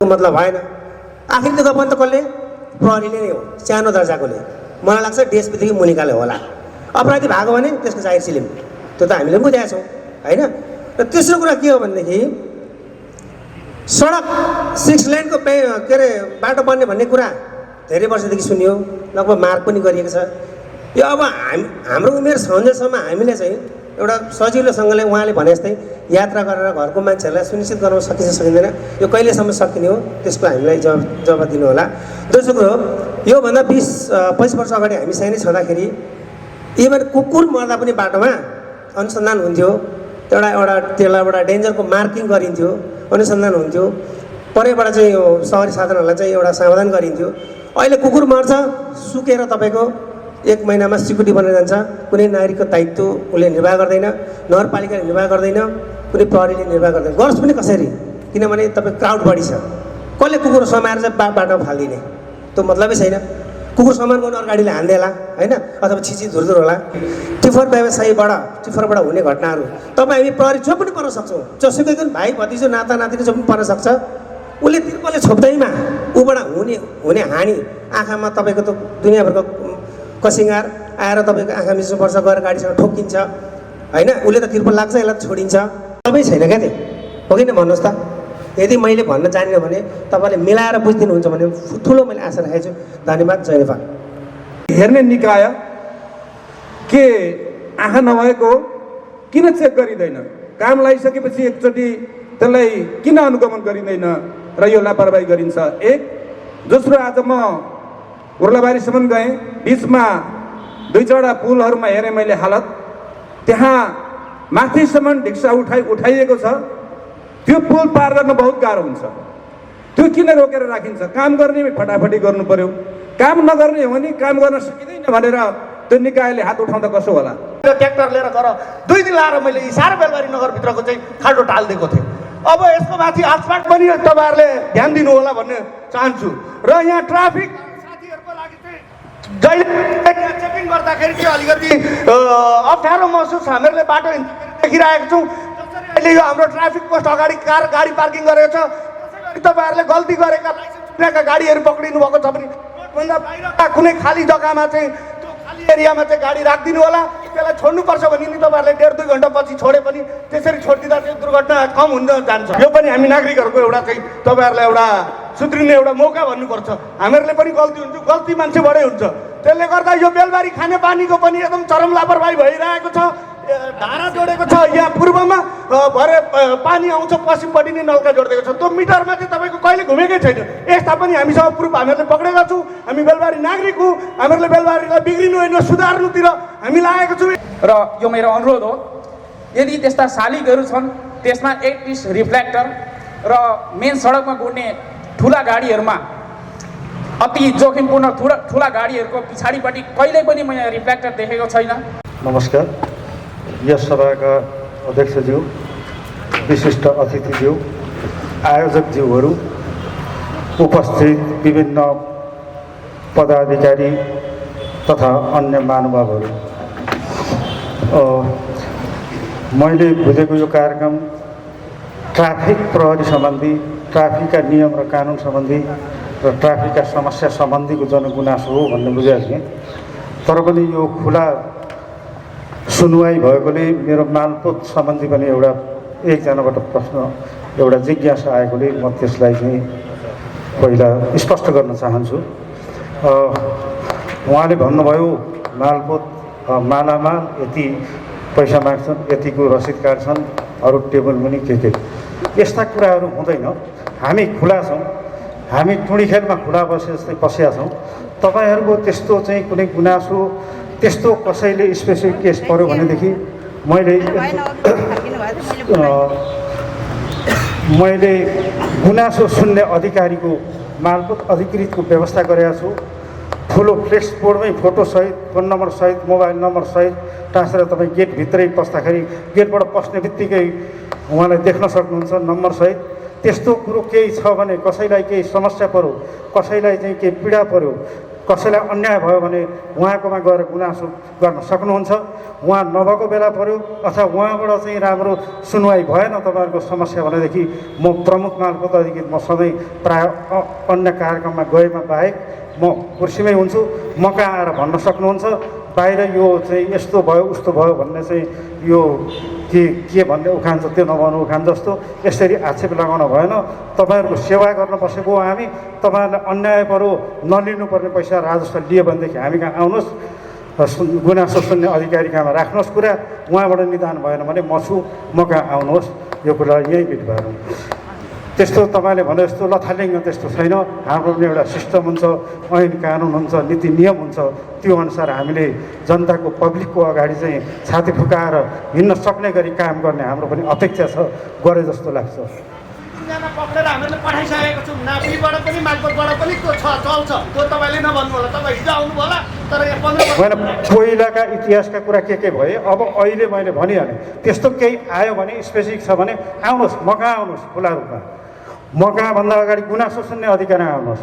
मतलब भएन। आखिर दुःख पनि त कसले? प्रहरीले नै हो, सानो दर्जाकोले। मलाई लाग्छ देशभित्रकै मुनिकाले होला। अपराधी भएको भने त्यसको जाहिर सिलिम, त्यो त हामीले बुझेका छौँ होइन। र तेस्रो कुरा के हो भनेदेखि सडक 6 लेनको के अरे बाटो बन्ने भन्ने कुरा धेरै वर्षदेखि सुनियो, लगभग माग पनि गरिएको छ। यो अब हाम्रो उमेर सन्जेलसम्म हामीले चाहिँ एउटा सजिलोसँगले उहाँले भने जस्तै यात्रा गरेर घरको मान्छेहरूलाई सुनिश्चित गराउन सकिन्छ सकिँदैन, यो कहिलेसम्म सकिने हो त्यसको हामीलाई जवाब दिनु होला। दोस्रो कुरो, योभन्दा 20-25 वर्ष अगाडि हामी सानै छँदाखेरि इभन कुकुर मर्दा पनि बाटोमा अनुसन्धान हुन्थ्यो, त्यसलाई एउटा डेन्जरको मार्किङ गरिन्थ्यो, अनुसन्धान हुन्थ्यो, परैबाट चाहिँ यो सहरी साधनहरूलाई चाहिँ एउटा समाधान गरिन्थ्यो। अहिले कुकुर मर्छ, सुकेर तपाईँको 1 महिनामा सिक्युरिटी बनेर जान्छ। कुनै नागरिकको दायित्व उसले निर्वाह गर्दैन, नगरपालिकाले निर्वाह गर्दैन, कुनै प्रहरीले निर्वाह गर्दैन। गर्छ पनि कसरी? किनभने तपाईँ क्राउड बढी छ, कसले कुकुर समाएर चाहिँ बाटोमा फालिदिने? त्यो मतलबै छैन। कुकुर सामान गर्नु अरू गाडीले हान्देला होइन, अथवा छिची धुरधुर होला। टिफरबाट हुने घटनाहरू तपाईँ हामी प्रहरी जो पनि पर्न सक्छौँ, जसुकै पनि भाइ भतिजो नाता नातिनी जो पनि पर्न सक्छ। उसले तिर्पलले छोप्दैमा ऊबाट हुने हानि आँखामा तपाईँको त दुनियाँभरको कसिङ्गार आएर तपाईँको आँखा मिच्नुपर्छ, गएर गाडीसँग ठोकिन्छ होइन। उसले त तिर्पल लाग्छ, यसलाई छोडिन्छ, तपाईँ छैन क्या त्यो, हो कि न भन्नुहोस् त। यदि मैले भन्न जानिनँ भने तपाईँले मिलाएर बुझिदिनुहुन्छ भने ठुलो मैले आशा राखेको छु। धन्यवाद। जय नेपाल। हेर्ने निकाय के आँखा नभएको किन चेक गरिँदैन? काम लगाइसकेपछि एकचोटि त्यसलाई किन अनुगमन गरिँदैन र यो लापरवाही गरिन्छ? एक। दोस्रो, आज म उर्लाबारीसम्म गएँ, बिचमा 2-4वटा पुलहरूमा हेरेँ मैले हालत, त्यहाँ माथिसम्म ढिक्सा उठाइएको छ। त्यो पुल पार गर्न बहुत गाह्रो हुन्छ। त्यो किन रोकेर राखिन्छ? काम गर्ने फटाफटी गर्नु पर्यो, काम नगर्ने हो भने काम गर्न सकिँदैन भनेर त्यो निकायले हात उठाउँदा कसो होला? ट्र्याक्टर लिएर गएर 2 दिन लाएर मैले इसारा बेलबारी नगरभित्रको चाहिँ खाल्डो टालिदिएको थिएँ। अब यसको माथि आसपास पनि तपाईँहरूले ध्यान दिनु होला भन्ने चाहन्छु। र यहाँ ट्राफिक साथीहरूको लागि चाहिँ जहिले चेकिङ गर्दाखेरि चाहिँ अलिकति अप्ठ्यारो महसुस हामीहरूले बाटो देखिरहेको छौँ। अहिले यो हाम्रो ट्राफिक पोस्ट अगाडि गाडी पार्किङ गरेको छ, तपाईँहरूले गल्ती गरेका लाइसेन्स गाडीहरू पक्रिनु भएको छ भने भन्दा बाहिरका कुनै खाली जग्गामा चाहिँ त्यो खाली एरियामा चाहिँ गाडी राखिदिनु होला। त्यसलाई छोड्नुपर्छ भने नि तपाईँहरूले 1.5-2 घन्टा पछि छोडे पनि त्यसरी छोडिदिँदा चाहिँ दुर्घटना कम हुन जान्छ। यो पनि हामी नागरिकहरूको एउटा चाहिँ तपाईँहरूलाई एउटा सुध्रिने एउटा मौका भन्नुपर्छ। हामीहरूले पनि गल्ती हुन्छ, गल्ती मान्छेबाटै हुन्छ। त्यसले गर्दा यो बेलबारी खाने पानीको पनि एकदम चरम लापरवाही भइरहेको छ। धारा जोडेको छ यहाँ पूर्वमा, भरे पानी आउँछ पश्चिमपट्टि नै नल्का जोडिदिएको छ। त्यो मिटरमा चाहिँ तपाईँको कहिले घुमेकै छैन। यस्ता पनि हामीसँग प्रुफ हामीहरूले पक्रेका छौँ। हामी बेलबारी नागरिक हौँ, हामीहरूले बेलबारीलाई बिग्रिनु होइन सुधार्नुतिर हामी लागेको छौँ। र यो मेरो अनुरोध हो, यदि त्यस्ता शालिगहरू छन् त्यसमा एटलिस्ट रिफ्लेक्टर र मेन सडकमा गुड्ने ठुला गाडीहरूमा अति जोखिमपूर्ण ठुला गाडीहरूको पछाडिपट्टि कहिल्यै पनि मैले रिफ्लेक्टर देखेको छैन। नमस्कार। यस सभाका अध्यक्षज्यू, विशिष्ट अतिथिज्यू, आयोजकज्यूहरू, उपस्थित विभिन्न पदाधिकारी तथा अन्य महानुभावहरू, मैले बुझेको यो कार्यक्रम ट्राफिक प्रहरी सम्बन्धी, ट्राफिकका नियम र कानुन सम्बन्धी र ट्राफिकका समस्या सम्बन्धीको जनगुनासो हो भन्ने बुझेको थिएँ। तर पनि यो खुला सुनवाई भएकोले मेरो मालपोत सम्बन्धी पनि एकजनाबाट प्रश्न, एउटा जिज्ञासा आएकोले म त्यसलाई चाहिँ पहिला स्पष्ट गर्न चाहन्छु। उहाँले भन्नुभयो मालपोत मालामाल यति पैसा माग्छन्, यतिको रसिद काट्छन्, अरू टेबल पनि के यस्ता कुराहरू हुँदैन। हामी खुला छौँ, हामी टुँडीखेलमा खुला बसे जस्तै बसेका छौँ। तपाईँहरूको त्यस्तो चाहिँ कुनै गुनासो, त्यस्तो कसैले स्पेसिफिक केस पर्यो भनेदेखि मैले गुनासो सुन्ने अधिकारीको मालपोत अधिकृतको व्यवस्था गरेका छु। ठुलो फ्लेक्स बोर्डमै फोटोसहित, फोन नम्बरसहित, मोबाइल नम्बरसहित टाँसेर तपाईँ गेटभित्रै पस्दाखेरि गेटबाट पस्ने बित्तिकै उहाँलाई देख्न सक्नुहुन्छ नम्बरसहित। त्यस्तो कुरो केही छ भने, कसैलाई केही समस्या पर्यो, कसैलाई चाहिँ केही पीडा पर्यो, कसैलाई अन्याय भयो भने उहाँकोमा गएर गुनासो गर्न सक्नुहुन्छ। उहाँ नभएको बेला पर्यो अथवा उहाँबाट चाहिँ राम्रो सुनवाई भएन तपाईँहरूको समस्या भनेदेखि म प्रमुख मालपोत अधिकृत म सधैँ प्रायः अन्य कार्यक्रममा गएमा बाहेक म कुर्सीमै हुन्छु। म कहाँ आएर भन्न सक्नुहुन्छ बाहिर यो चाहिँ यस्तो भयो उस्तो भयो भन्ने चाहिँ यो के भन्ने उखान छ त्यो नभन्नु उखान जस्तो यसरी आक्षेप लगाउन भएन। तपाईँहरूको सेवा गर्न बसेको हो हामी। तपाईँहरूलाई अन्याय पऱ्यो नलिनुपर्ने पैसा राजस्व लिए भनेदेखि हामी कहाँ आउनुहोस्, गुनासो सुन्ने अधिकारी कहाँमा राख्नुहोस् कुरा। उहाँबाट निदान भएन भने म छु, म कहाँ आउनुहोस्। यो कुरा यही बिट भएर त्यस्तो तपाईँले भने जस्तो लथालिङ्ग त्यस्तो छैन। हाम्रो पनि एउटा सिस्टम हुन्छ, ऐन कानुन हुन्छ, नीति नियम हुन्छ। त्यो अनुसार हामीले जनताको पब्लिकको अगाडि चाहिँ छाती फुकाएर हिँड्न सक्ने गरी काम गर्ने हाम्रो पनि अपेक्षा छ, गरे जस्तो लाग्छ। तिनजना पक्रेर हामीले पठाइसकेको छौँ। नाप्रीबाट पनि मालपोतबाट पनि त्यो चल्छ। त्यो तपाईँले नभन्नु होला, तपाईँ हिजो आउनुभयो होला, तर यहाँ 15 होइन पहिलाका इतिहासका कुरा के भए अब अहिले मैले भनिहालेँ। त्यस्तो केही आयो भने स्पेसिफिक छ भने आउनुहोस्, म कहाँ आउनुहोस् खुला रूपमा। म कहाँभन्दा अगाडि गुनासो सुन्ने अधिकार आउनुहोस्।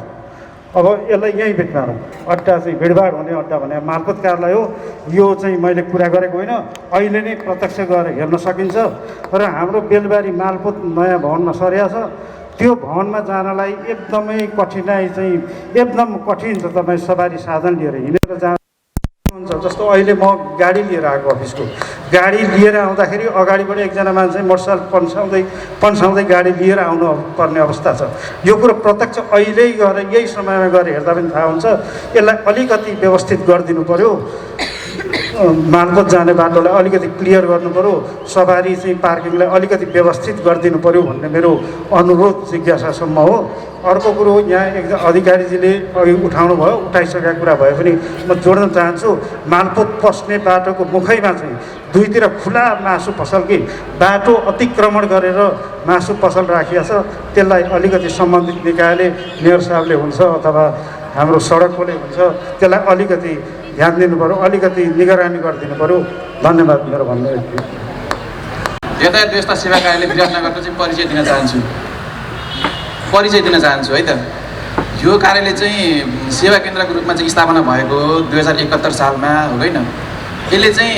अब यसलाई यहीँ भेट्नु अड्डा चाहिँ भिडभाड हुने अड्डा भने मालपोत कार्यालय हो। यो चाहिँ मैले कुरा गरेको होइन, अहिले नै प्रत्यक्ष गएर हेर्न सकिन्छ। र हाम्रो बेलबारी मालपोत नयाँ भवनमा सरिया छ। त्यो भवनमा जानलाई एकदमै कठिनाइ चाहिँ एकदम कठिन छ। तपाईँ सवारी साधन लिएर हिँडेर जानु हुन्छ। जस्तो अहिले म गाडी लिएर आएको अफिसको, गाडी लिएर आउँदाखेरि अगाडिबाट एकजना मान्छे मोटरसाइकल पन्साउँदै गाडी लिएर आउनु पर्ने अवस्था छ। यो कुरो प्रत्यक्ष अहिले गएर यही समयमा गएर हेर्दा पनि थाहा हुन्छ। यसलाई अलिकति व्यवस्थित गरिदिनु पऱ्यो। मालपोत जाने बाटोलाई अलिकति क्लियर गर्नु पऱ्यो। सवारी चाहिँ पार्किङलाई अलिकति व्यवस्थित गरिदिनु पऱ्यो भन्ने मेरो अनुरोध जिज्ञासासम्म हो। अर्को कुरो यहाँ एकजना अधिकारीजीले अघि उठाउनु भयो, उठाइसकेका कुरा भए पनि म जोड्न चाहन्छु। मालपोत पस्ने बाटोको मुखैमा चाहिँ दुईतिर खुला मासु पसल कि बाटो अतिक्रमण गरेर मासु पसल राखिएको छ। त्यसलाई अलिकति सम्बन्धित निकायले मेयर साहबले हुन्छ अथवा हाम्रो सडककोले हुन्छ, त्यसलाई अलिकति ध्यान दिनु पऱ्यो, अलिकति निगरानी गरिदिनु पऱ्यो। धन्यवाद। मेरो भन्नु यति। यातायात व्यवस्था सेवा कार्यालय विराटनगरको चाहिँ परिचय दिन चाहन्छु है त। यो कार्यालय चाहिँ सेवा केन्द्रको रूपमा चाहिँ स्थापना भएको 2071 सालमा हो होइन। यसले चाहिँ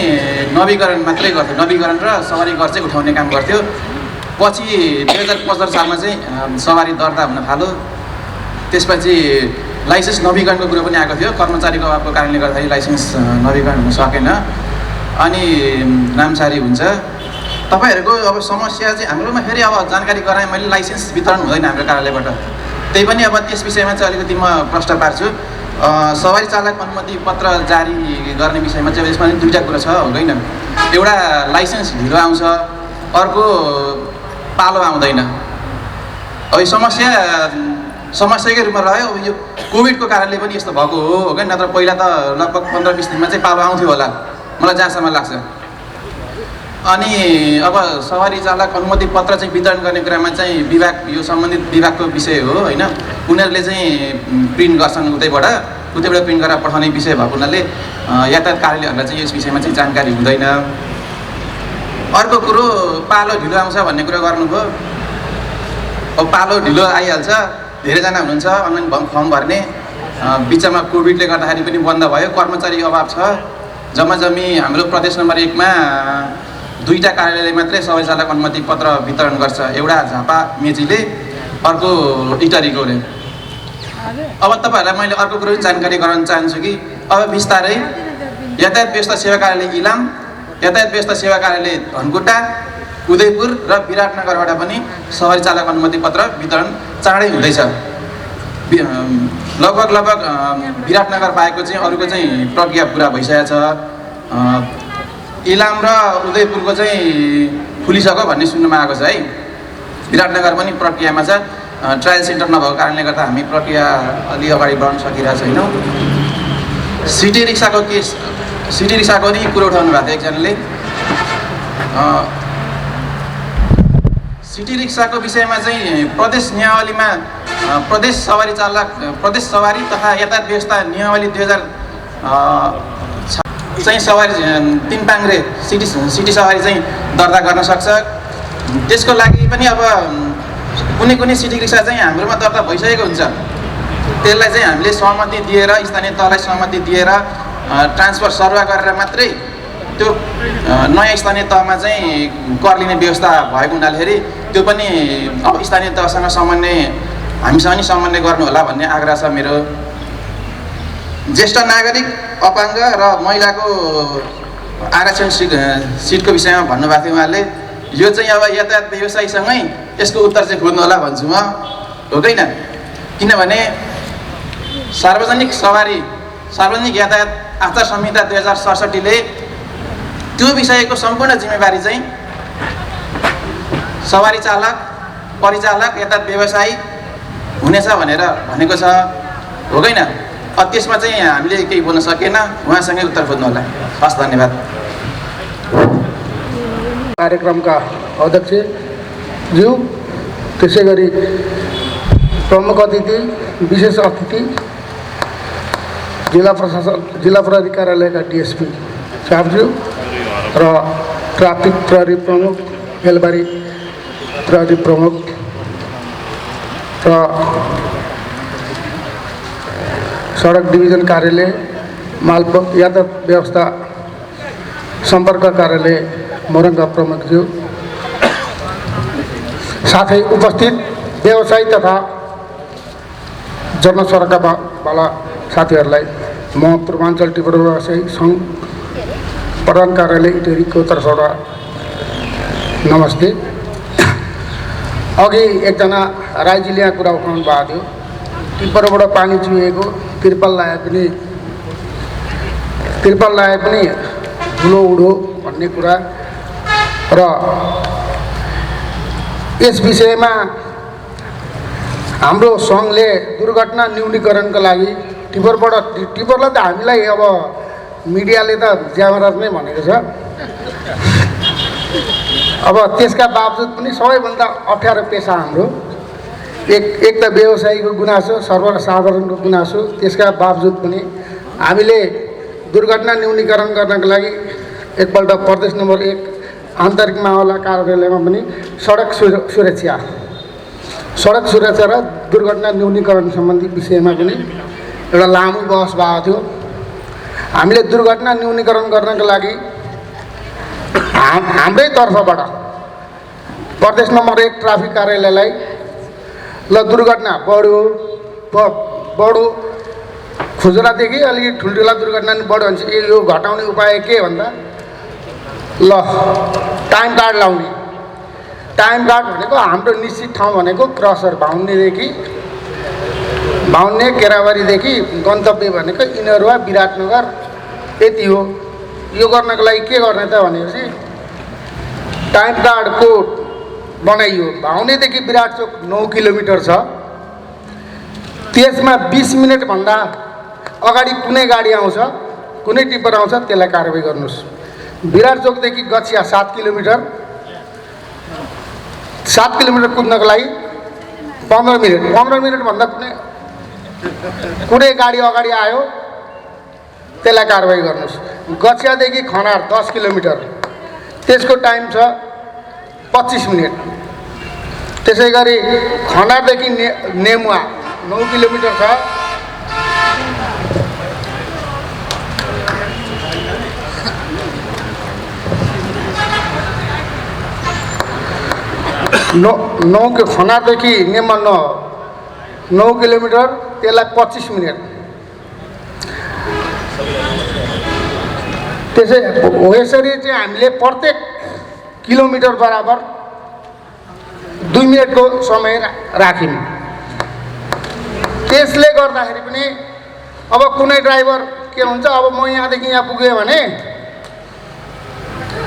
नवीकरण मात्रै गर्थ्यो, नवीकरण र सवारी कर चाहिँ उठाउने काम गर्थ्यो। पछि 2075 सालमा चाहिँ सवारी दर्ता हुन थाल्यो। त्यसपछि लाइसेन्स नवीकरणको कुरो पनि आएको थियो। कर्मचारीको अभावको कारणले गर्दाखेरि लाइसेन्स नवीकरण हुन सकेन, अनि नामसारी हुन्छ। तपाईँहरूको अब समस्या चाहिँ हाम्रोमा फेरि अब जानकारी गराएँ मैले, लाइसेन्स वितरण हुँदैन हाम्रो कार्यालयबाट। त्यही पनि अब त्यस विषयमा चाहिँ अलिकति म प्रश्न पार्छु। सवारी चालक अनुमति पत्र जारी गर्ने विषयमा चाहिँ यसमा दुईवटा कुरा छ होइन। एउटा लाइसेन्स ढिलो आउँछ, अर्को पालो आउँदैन। अब यो समस्याकै रूपमा रह्यो। अब यो कोभिडको कारणले पनि यस्तो भएको हो होइन, नत्र पहिला त लगभग 15-20 दिनमा चाहिँ पालो आउँथ्यो होला मलाई जहाँसम्म लाग्छ। अनि अब सवारी चालक अनुमति पत्र चाहिँ वितरण गर्ने कुरामा चाहिँ विभाग, यो सम्बन्धित विभागको विषय हो होइन। उनीहरूले चाहिँ प्रिन्ट गर्छन् उतैबाट प्रिन्ट गरेर पठाउने विषय भएको हुनाले यातायात कार्यालयहरूलाई चाहिँ यस विषयमा चाहिँ जानकारी हुँदैन। अर्को कुरो पालो ढिलो आउँछ भन्ने कुरा गर्नुभयो। अब पालो ढिलो आइहाल्छ, धेरैजना हुनुहुन्छ अनलाइन फर्म भर्ने, बिचमा कोभिडले गर्दाखेरि पनि बन्द भयो, कर्मचारी अभाव छ। जम्मी हाम्रो प्रदेश नम्बर 1 मा 2टा कार्यालयले मात्रै सवारी चालक अनुमति पत्र वितरण गर्छ। एउटा झापा मेचीले, अर्को इटरीकोले। अब तपाईँहरूलाई मैले अर्को कुरो जानकारी गराउन चाहन्छु कि अब बिस्तारै यातायात व्यवस्था सेवा कार्यालय इलाम, यातायात व्यवस्था सेवा कार्यालय धनकुटा, उदयपुर र विराटनगरबाट पनि सवारी चालक अनुमति पत्र वितरण चाँडै हुँदैछ। लगभग विराटनगर बाहेकको चाहिँ अरूको चाहिँ प्रक्रिया पुरा भइसकेको छ। इलाम र उदयपुरको चाहिँ खुलिसक्यो भन्ने सुन्नुमा आएको छ है। विराटनगर पनि प्रक्रियामा छ। ट्रायल सेन्टर नभएको कारणले गर्दा हामी प्रक्रिया अलि अगाडि बढ्न सकिरहेको छैनौँ। सिटी रिक्साको नि कुरो उठाउनु भएको थियो एकजनाले। सिटी रिक्साको विषयमा चाहिँ प्रदेश नियमावलीमा प्रदेश सवारी तथा यातायात व्यवस्था नियमावली 2000 चाहिँ सवारी 3 पाङ्ग्रे सिटी सवारी चाहिँ दर्ता गर्न सक्छ। त्यसको लागि पनि अब कुनै सिटी रिक्सा चाहिँ हाम्रोमा दर्ता भइसकेको हुन्छ। त्यसलाई चाहिँ हामीले सहमति दिएर स्थानीय तहलाई सहमति दिएर ट्रान्सफर सरुवा गरेर मात्रै त्यो नयाँ स्थानीय तहमा चाहिँ कर लिने व्यवस्था भएको हुनाले त्यो पनि अब स्थानीय तहसँग समन्वय हामीसँग नि समन्वय गर्नु होला भन्ने आग्रह छ मेरो। ज्येष्ठ नागरिक अपाङ्ग र महिलाको आरक्षण सिटको विषयमा भन्नुभएको थियो उहाँले। यो चाहिँ अब यातायात व्यवसायीसँगै यसको उत्तर चाहिँ खोज्नु होला भन्छु म, हो कि होइन? किनभने सार्वजनिक यातायात आचार संहिता 2067ले त्यो विषयको सम्पूर्ण जिम्मेवारी चाहिँ सवारी चालक, परिचालक, यातायात व्यवसायी हुनेछ भनेर भनेको छ, हो कि होइन? त्यसमा चाहिँ हामीले केही बोल्न सकेन, उहाँसँगै उत्तर खोज्नु होला। हस्, धन्यवाद। कार्यक्रमका अध्यक्षज्यू, त्यसै गरी प्रमुख अतिथि, विशेष अतिथि, जिल्ला प्रहरी कार्यालयका डिएसपी साहबज्यू र ट्राफिक प्रहरी प्रमुख, बेलबारी प्रहरी प्रमुख र सडक डिभिजन कार्यालय, यातायात व्यवस्था सम्पर्क कार्यालय मोरङका प्रमुखज्यू, साथै उपस्थित व्यवसायी तथा जनसरकारवाला साथीहरूलाई म पूर्वाञ्चल टिबर व्यवसायी सङ्घ प्रधान कार्यालय इटेरीको तर्फबाट नमस्ते। अघि एकजना राईजीले यहाँ कुरा उठाउनु भएको थियो, टिप्परबाट पानी चुहिएको, तिर्पाल लाए पनि धुलो उडो भन्ने कुरा र यस विषयमा हाम्रो सङ्घले दुर्घटना न्यूनीकरणका लागि टिप्परलाई त हामीलाई अब मिडियाले त ज्यामराज नै भनेको छ। अब त्यसका बावजुद पनि सबैभन्दा अप्ठ्यारो पेसा हाम्रो एक त व्यवसायीको गुनासो, सर्वसाधारणको गुनासो, त्यसका बावजुद पनि हामीले दुर्घटना न्यूनीकरण गर्नको लागि एकपल्ट प्रदेश नम्बर 1 आन्तरिक मामला कार्यालयमा पनि सडक सुरक्षा र दुर्घटना न्यूनीकरण सम्बन्धी विषयमा पनि एउटा लामो बहस भएको थियो। हामीले दुर्घटना न्यूनीकरण गर्नको लागि हाम्रै तर्फबाट प्रदेश नम्बर 1 ट्राफिक कार्यालयलाई ल दुर्घटना बढो खुजुरादेखि अलिकति ठुल्ठुला दुर्घटना नि बढ्यो भने चाहिँ यो घटाउने उपाय के भन्दा ल टाइम कार्ड लाउने। टाइम कार्ड भनेको हाम्रो निश्चित ठाउँ भनेको क्रसर भाउन्ने केराबारीदेखि गन्तव्य भनेको इनरुवा विराटनगर यति हो। यो गर्नको लागि के गर्ने त भनेपछि टाइम कार्डको बनाइयो। भाउनेदेखि विराटचोक 9 किलोमिटर छ, त्यसमा 20 मिनटभन्दा अगाडि कुनै गाडी आउँछ, कुनै टिप्पर आउँछ, त्यसलाई कारबाही गर्नुहोस्। विराटचोकदेखि गछिया 7 किलोमिटर कुद्नको लागि 15 मिनटभन्दा कुनै गाडी अगाडि आयो त्यसलाई कारबाही गर्नुहोस्। गछियादेखि खनार 10 किलोमिटर, त्यसको टाइम छ 25 मिनट। त्यसै गरी खनारदेखि नेमुवा 9 किलोमिटर छ, खनारदेखि नेमुवा 9 किलोमिटर, त्यसलाई 25 मिनट। त्यसै हो यसरी चाहिँ हामीले प्रत्येक किलोमिटर बराबर 2 मिनटको समय राख्यौँ। त्यसले गर्दाखेरि पनि अब कुनै ड्राइभर के हुन्छ, अब म यहाँदेखि यहाँ पुगेँ भने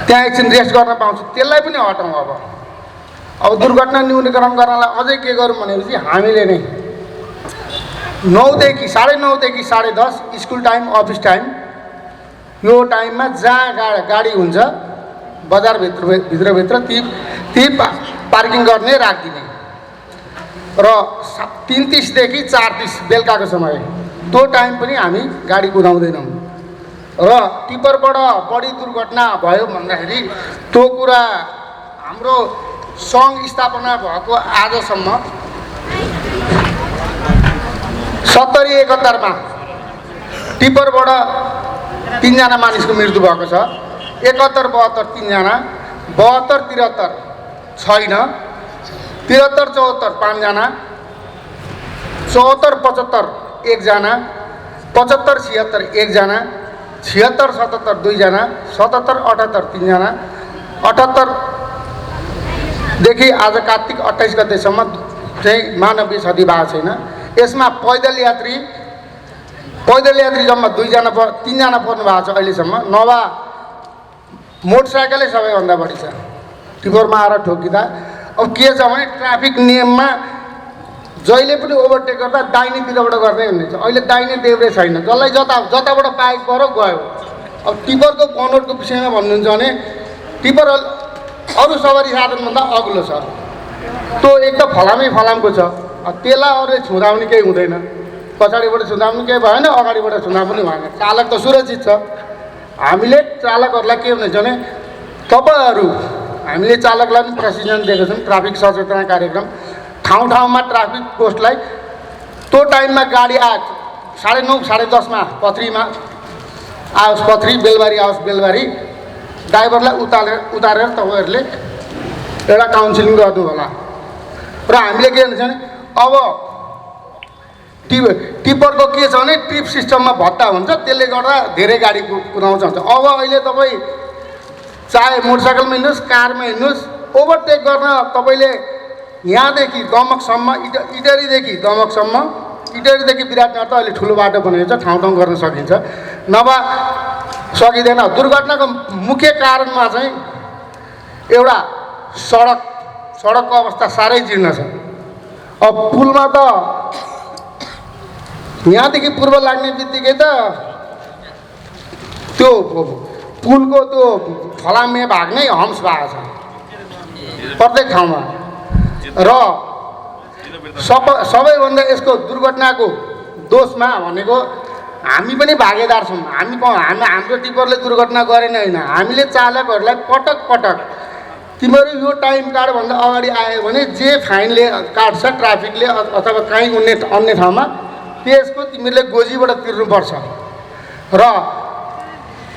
त्यहाँ एकछिन रेस्ट गर्न पाउँछु, त्यसलाई पनि हटाउँ। अब दुर्घटना न्यूनीकरण गर्नलाई अझै के गरौँ भनेपछि हामीले नै 9देखि 9:30 10:30 स्कुल टाइम, अफिस टाइम, यो टाइममा जहाँ गाडी हुन्छ बजारभित्र ती पार्किङ गर्ने राखिदिने र 3:30देखि 4:30 बेलुकाको समय त्यो टाइम पनि हामी गाडी कुदाउँदैनौँ। र टिप्परबाट बढी दुर्घटना भयो भन्दाखेरि त्यो कुरा हाम्रो सङ्घ स्थापना भएको आजसम्म 70-71 टिप्परबाट 3 जना मानिसको मृत्यु भएको छ। 71-72 3 जना, 72-73 छैन, 73-74 5 जना, 74-75 1 जना, 75-76 1 जना, 76-77 2 जना, 77-78 3 जना, 78 देखि आज कार्तिक 28 गतेसम्म चाहिँ मानवीय क्षति भएको छैन। यसमा पैदल यात्री जम्मा 3 जना पर्नु भएको छ अहिलेसम्म। नभए मोटरसाइकलै सबैभन्दा बढी छ टिप्परमा आएर ठोकिँदा। अब के छ भने ट्राफिक नियममा जहिले पनि ओभरटेक गर्दा दाहिनेतिरबाट गर्दै हुनेछ। अहिले दाहिने देब्रे छैन, जसलाई जताबाट पाएको गयो। अब टिप्परको बनोटको विषयमा भन्नुहुन्छ भने टिप्पर अरू सवारी साधनभन्दा अग्लो छ। त्यो एक त फलामको छ, त्यसलाई अरू छुँदा पनि केही हुँदैन, पछाडिबाट छुँदा पनि केही भएन, अगाडिबाट छुँदा पनि भएन, चालक त सुरक्षित छ। हामीले चालकहरूलाई के हुनेछ भने हामीले चालकलाई पनि प्रशिक्षण दिएको छौँ, ट्राफिक सचेतना कार्यक्रम। ठाउँमा ट्राफिक पोस्टलाई त्यो टाइममा गाडी 9:30 10:30 पथरीमा आओस् पथरी, बेलबारी आओस् बेलबारी, ड्राइभरलाई उतारेर तपाईँहरूले एउटा काउन्सिलिङ गर्नु होला। र हामीले के भन्छ भने अब टिप्परको के छ भने ट्रिप सिस्टममा भत्ता हुन्छ, त्यसले गर्दा धेरै गाडी कुदाउँछ। अब अहिले तपाईँ चाहे मोटरसाइकलमा हिँड्नुहोस्, कारमा हिँड्नुहोस्, ओभरटेक गर्न तपाईँले यहाँदेखि दमकसम्म, इटरीदेखि दमकसम्म, इटरीदेखि विराटनगर त अहिले ठुलो बाटो बनेको छ, ठाउँ गर्न सकिन्छ, नभए सकिँदैन। दुर्घटनाको मुख्य कारणमा चाहिँ एउटा सडकको अवस्था साह्रै जीर्ण छ। अब पुलमा त यहाँदेखि पूर्व लाग्ने बित्तिकै त त्यो पुलको त्यो फलामे भाग नै हम्स भएको छ प्रत्येक ठाउँमा। र सबैभन्दा यसको दुर्घटनाको दोषमा भनेको हामी पनि भागेदार छौँ। हाम्रो टिप्परले दुर्घटना गरेन होइन, हामीले चालकहरूलाई पटक तिमीहरू यो टाइम कार्डभन्दा अगाडि आयो भने जे फाइनले काट्छ ट्राफिकले अथवा काहीँ अन्य ठाउँमा, त्यसको तिमीहरूले गोजीबाट तिर्नुपर्छ। र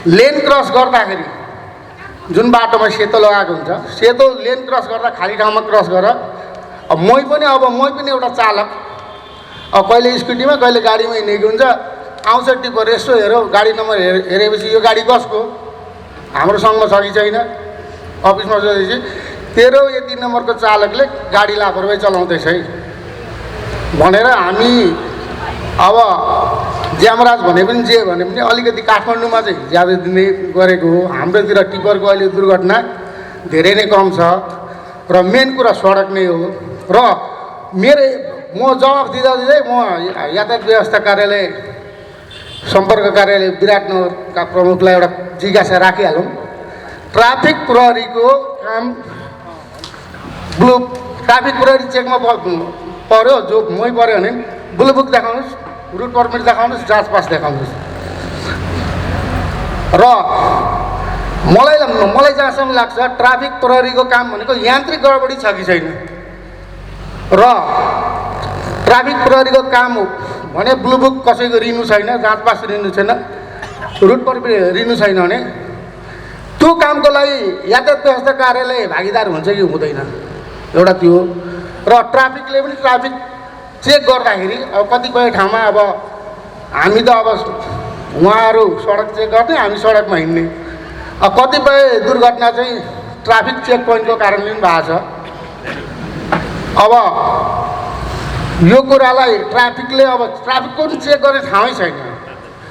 लेन क्रस गर्दाखेरि जुन बाटोमा सेतो लगाएको हुन्छ, सेतो लेन क्रस गर्दा खाली ठाउँमा क्रस गर। अब मै पनि एउटा चालक, अब कहिले स्कुटीमा कहिले गाडीमा हिँडेको हुन्छ, आउँछ टिप्पर, यसो हेरौ गाडी नम्बर हेरेपछि यो गाडी कसको, हाम्रो सङ्घमा छ कि छैन, अफिसमा सोधेपछि तेरो यति नम्बरको चालकले गाडी लापरवाही चलाउँदैछ है भनेर हामी अब ज्यामराज भने पनि जे भने पनि अलिकति काठमाडौँमा चाहिँ ज्यादा दिने गरेको हो। हाम्रोतिर टिप्परको अहिले दुर्घटना धेरै नै कम छ र मेन कुरा सडक नै हो। र म जवाफ दिँदै म यातायात व्यवस्था कार्यालय सम्पर्क कार्यालय विराटनगरका प्रमुखलाई एउटा जिज्ञासा राखिहालौँ। ट्राफिक प्रहरीको काम ट्राफिक प्रहरी चेकमा पर्यो, जो मै पऱ्यो भने ब्लू बुक देखाउनुहोस्, रुट पर्मिट देखाउनुहोस्, जाँच पास देखाउनुहोस्। र मलाई जहाँसम्म लाग्छ ट्राफिक प्रहरीको काम भनेको यान्त्रिक गडबडी छ कि छैन, र ट्राफिक प्रहरीको काम हो भने ब्लू बुक कसैको रिन्यू छैन, जाँच पास रिन्यू छैन, रुट पर्मिट रिन्यू छैन भने त्यो कामको लागि यातायात व्यवस्था कार्यालय भागीदार हुन्छ कि हुँदैन, एउटा त्यो। र ट्राफिकले पनि ट्राफिक चेक गर्दाखेरि अब कतिपय ठाउँमा अब हामी त अब उहाँहरू सडक चेक गर्ने, हामी सडकमा हिँड्ने, अब कतिपय दुर्घटना चाहिँ ट्राफिक चेक पोइन्टको कारणले पनि भएको छ। अब यो कुरालाई ट्राफिकले अब ट्राफिकको पनि चेक गर्ने ठाउँै छैन।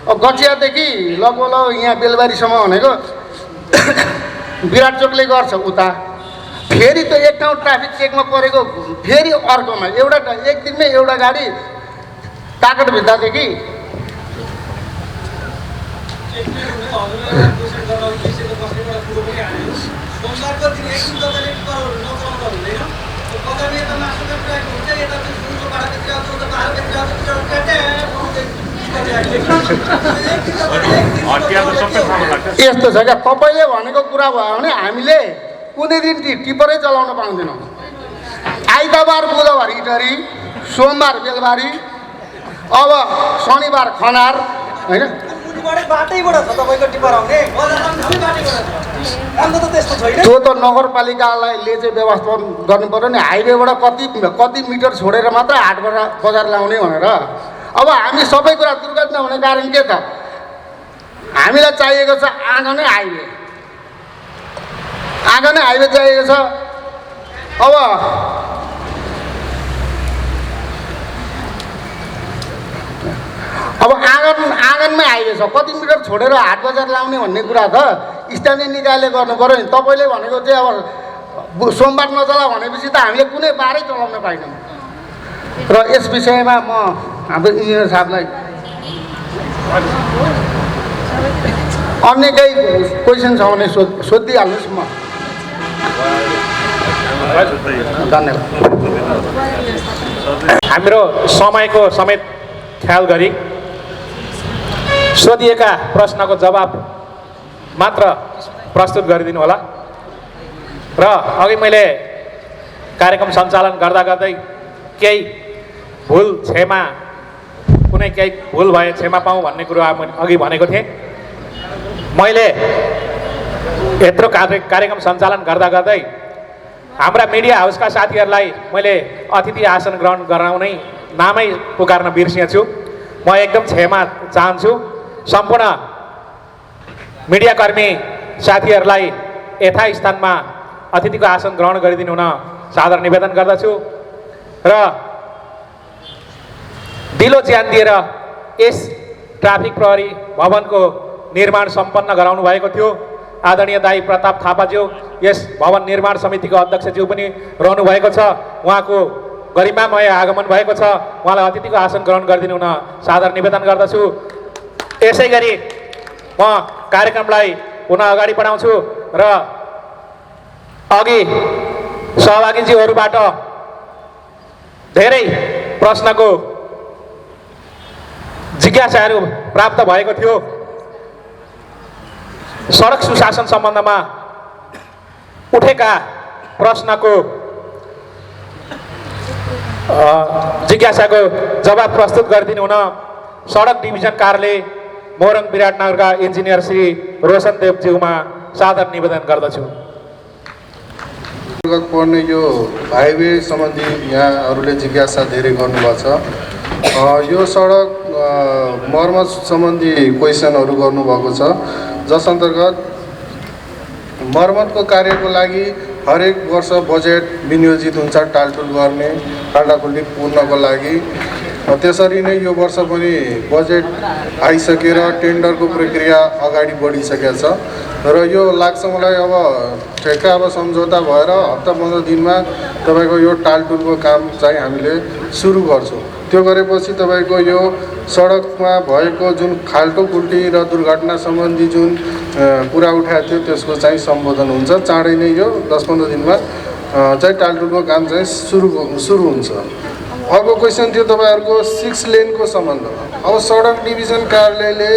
अब गचियादेखि लगभग यहाँ बेलबारीसम्म भनेको विराट चोकले गर्छ उता, फेरि त एक ठाउँ ट्राफिक चेकमा परेको फेरि अर्कोमा एक दिनमै एउटा गाडी ताकतभित्रदेखि यस्तो छ क्या, तपाईँले भनेको कुरा भयो भने हामीले कुनै दिन टिप्परै चलाउन पाउँदैनौँ। आइतबार बुधबार इटरी, सोमबार बेलबारी, अब शनिबार खनार होइन त्यो त नगरपालिकाले चाहिँ व्यवस्थापन गर्नु पर्यो नि। हाइवेबाट कति मिटर छोडेर मात्र हाट बजार ल्याउने भनेर। अब हामी सबै कुरा दुर्घटना हुने कारण के त? हामीलाई चाहिएको छ आँगनै हाइवे, आँगनै हाइवे चाहिएको छ। अब आँगनमै हाइवे छ, कति मिटर छोडेर हाट बजार लाउने भन्ने कुरा त स्थानीय निकायले गर्नु पऱ्यो नि। तपाईँले भनेको चाहिँ अब सोमबार नचला भनेपछि त हामीले कुनै बारै चलाउन पाइनौँ। र यस विषयमा म हाम्रो इन्जिनियर साहबलाई अन्य केही क्वेसन छ भने सोधिहाल्नुहोस्। म धन्यवाद। हाम्रो समयको समेत ख्याल गरी सोधिएका प्रश्नको जवाब मात्र प्रस्तुत गरिदिनु होला। र अघि मैले कार्यक्रम सञ्चालन गर्दा गर्दै केही भुल क्षमा, कुनै केही भुल भए क्षमा पाऊँ भन्ने कुरो अघि भनेको थिएँ। मैले यत्रो कार्यक्रम सञ्चालन गर्दा गर्दै हाम्रा मिडिया हाउसका साथीहरूलाई मैले अतिथि आसन ग्रहण गराउनै नामै पुकार्न बिर्सिएछु। म एकदम क्षमा चाहन्छु। सम्पूर्ण मिडियाकर्मी साथीहरूलाई यथास्थानमा अतिथिको आसन ग्रहण गरिदिनु हुन सादर निवेदन गर्दछु। र दिलो ज्यान दिएर यस ट्राफिक प्रहरी भवनको निर्माण सम्पन्न गराउनु भएको थियो। आदरणीय दाई प्रताप थापाज्यू यस भवन निर्माण समितिको अध्यक्षज्यू पनि रहनु भएको छ। उहाँको गरिमामय आगमन भएको छ। उहाँलाई अतिथिको आसन ग्रहण गरिदिनु हुन सादर निवेदन गर्दछु। यसै गरी म कार्यक्रमलाई पुनः अगाडि बढाउँछु र अघि सहभागीज्यूहरूबाट धेरै प्रश्नको जिज्ञासाहरू प्राप्त भएको थियो। सडक सुशासन सम्बन्धमा उठेका प्रश्नको जिज्ञासाको जवाब प्रस्तुत गरिदिनु हुन सडक डिभिजन कार्यालय मोरङ विराटनगरका इन्जिनियर श्री रोशन देवज्यूमा सादर निवेदन गर्दछु। पर्ने यो हाइवे सम्बन्धी यहाँहरूले जिज्ञासा धेरै गर्नुभएको छ। यो सडक मर्मत सम्बन्धी क्वेसनहरू गर्नुभएको छ, जस अन्तर्गत मर्मतको कार्यको लागि हरेक वर्ष बजेट विनियोजित हुन्छ टालटुल गर्ने, खाल्डाखुल्डी पुर्नको लागि। त्यसरी नै यो वर्ष पनि बजेट आइसकेर टेन्डरको प्रक्रिया अगाडि बढिसकेको छ र यो लाग्छ मलाई अब ठेक्का अब सम्झौता भएर हप्ता 15 दिनमा तपाईँको यो टालटुलको काम चाहिँ हामीले सुरु गर्छौँ। त्यो गरेपछि तपाईँको यो सडकमा भएको जुन खाल्टो खुल्टी र दुर्घटना सम्बन्धी जुन कुरा उठाएको थियो त्यसको चाहिँ सम्बोधन हुन्छ। चाँडै नै यो 10-15 दिनमा चाहिँ टालटुलको काम चाहिँ सुरु हुन्छ। अर्को क्वेसन थियो तपाईँहरूको 6 लेनको सम्बन्धमा। अब सडक डिभिजन कार्यालयले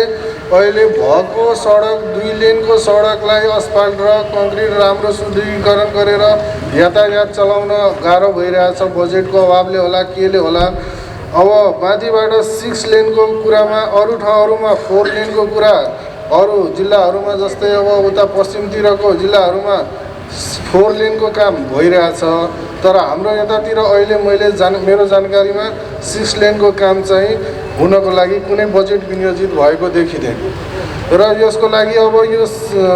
अहिले भएको सडक 2 लेनको सडकलाई अस्फाल्ट र कङ्क्रिट राम्रो सुदृढीकरण गरेर यातायात चलाउन गाह्रो भइरहेछ। बजेटको अभावले होला, केले होला। अब माथिबाट 6 लेनको कुरामा अरू ठाउँहरूमा 4 लेनको कुरा, अरू जिल्लाहरूमा जस्तै अब उता पश्चिमतिरको जिल्लाहरूमा 4 लेनको काम भइरहेछ। तर हाम्रो यतातिर अहिले मेरो जानकारीमा 6 लेनको काम चाहिँ हुनको लागि कुनै बजेट विनियोजित भएको देखिँदैन। र यसको लागि अब यो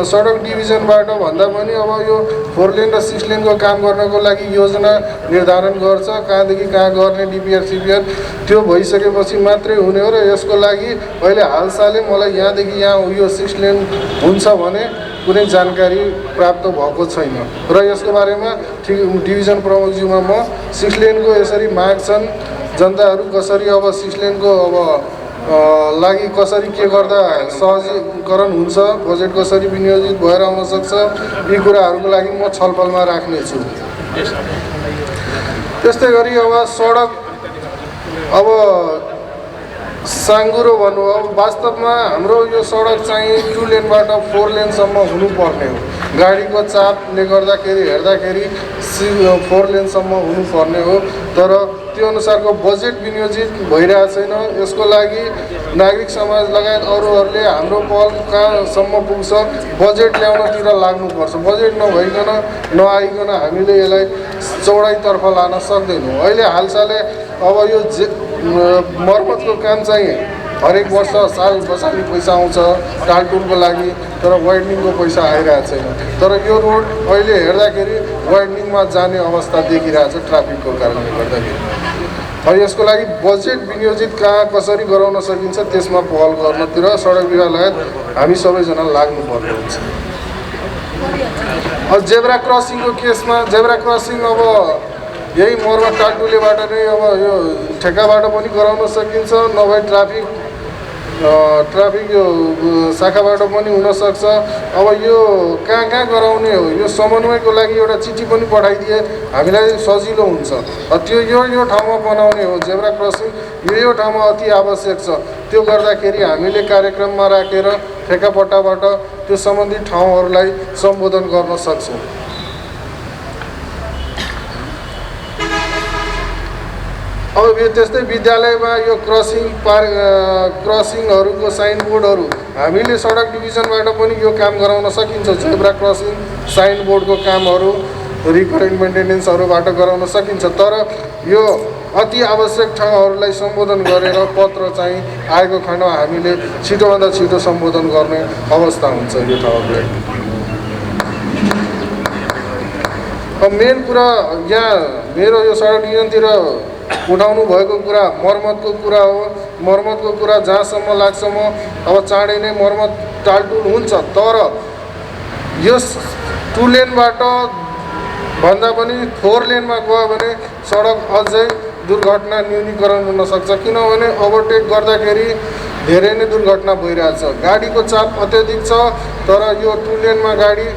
सडक डिभिजनबाट भन्दा पनि अब यो 4 लेन र 6 लेनको काम गर्नको लागि योजना निर्धारण गर्छ, कहाँदेखि कहाँ गर्ने डिपिआर सिपिआर त्यो भइसकेपछि मात्रै हुने हो। र यसको लागि अहिले हालसालै मलाई यहाँदेखि यहाँ यो 6 लेन हुन्छ भने कुनै जानकारी प्राप्त भएको छैन। र यसको बारेमा डिभिजन प्रमुखज्यूमा म 6 लेनको यसरी माग छन्, जनताहरू कसरी अब 6 लेनको अब लागि कसरी के गर्दा सहजीकरण हुन्छ, बजेट कसरी विनियोजित भएर आउन सक्छ, यी कुराहरूको लागि म छलफलमा राख्नेछु। त्यस्तै गरी अब सडक अब साङ्गुरो भन्नु, अब वास्तवमा हाम्रो यो सडक चाहिँ 2 लेनबाट 4 लेनसम्म हुनुपर्ने हो। गाडीको चापले गर्दाखेरि हेर्दाखेरि 4 लेनसम्म हुनुपर्ने हो। तर त्यो अनुसारको बजेट विनियोजित भइरहेको छैन। यसको लागि नागरिक समाज लगायत अरूहरूले हाम्रो पहल कहाँसम्म पुग्छ बजेट ल्याउनतिर लाग्नुपर्छ। बजेट नआइकन हामीले यसलाई चौडाइतर्फ लान सक्दैनौँ। अहिले हालसालै अब यो मर्मतको काम चाहिँ हरेक वर्ष साल बसाली पैसा आउँछ टालटुलको लागि, तर वाइडनिङको पैसा आइरहेको छैन। तर यो रोड अहिले हेर्दाखेरि वाइडनिङमा जाने अवस्था देखिरहेको छ ट्राफिकको कारणले गर्दाखेरि। यसको लागि बजेट विनियोजित कहाँ कसरी गराउन सकिन्छ त्यसमा पहल गर्नतिर सडक विभाग लगायत हामी सबैजना लाग्नुपर्ने हुन्छ। जेब्रा क्रसिङको केसमा जेब्रा क्रसिङ अब यही मर्मत टालटुलेबाट नै अब यो ठेक्काबाट पनि गराउन सकिन्छ, नभए ट्राफिक यो शाखाबाट पनि हुनसक्छ। अब यो कहाँ गराउने हो यो समन्वयको लागि एउटा चिठी पनि पठाइदिए हामीलाई सजिलो हुन्छ। त्यो यो ठाउँमा बनाउने हो जेब्रा क्रसिङ, यो ठाउँमा अति आवश्यक छ। त्यो गर्दाखेरि हामीले कार्यक्रममा राखेर ठेक्कापट्टाबाट त्यो सम्बन्धित ठाउँहरूलाई सम्बोधन गर्न सक्छौँ। अब यो त्यस्तै विद्यालयमा यो क्रसिङहरूको साइनबोर्डहरू हामीले सडक डिभिजनबाट पनि यो काम गराउन सकिन्छ। जेब्रा क्रसिङ साइनबोर्डको कामहरू रिकरेन्ट मेन्टेनेन्सहरूबाट गराउन सकिन्छ। तर यो अति आवश्यक ठाउँहरूलाई सम्बोधन गरेर पत्र चाहिँ आएको खण्डमा हामीले छिटोभन्दा छिटो सम्बोधन गर्ने अवस्था हुन्छ यो ठाउँहरूलाई। अब मेन कुरा यहाँ मेरो यो सडक डिभिजनतिर उठाउनु भएको कुरा मर्मतको कुरा हो। मर्मतको कुरा जहाँसम्म लाग्छ म अब चाँडै नै मर्मत टालटुल हुन्छ। तर यस 2 लेनबाट भन्दा पनि 4 लेनमा गयो भने सडक अझै दुर्घटना न्यूनीकरण हुन सक्छ। किनभने ओभरटेक गर्दाखेरि धेरै नै दुर्घटना भइरहेछ। गाडीको चाप अत्याधिक छ, तर यो 2 लेनमा गाडी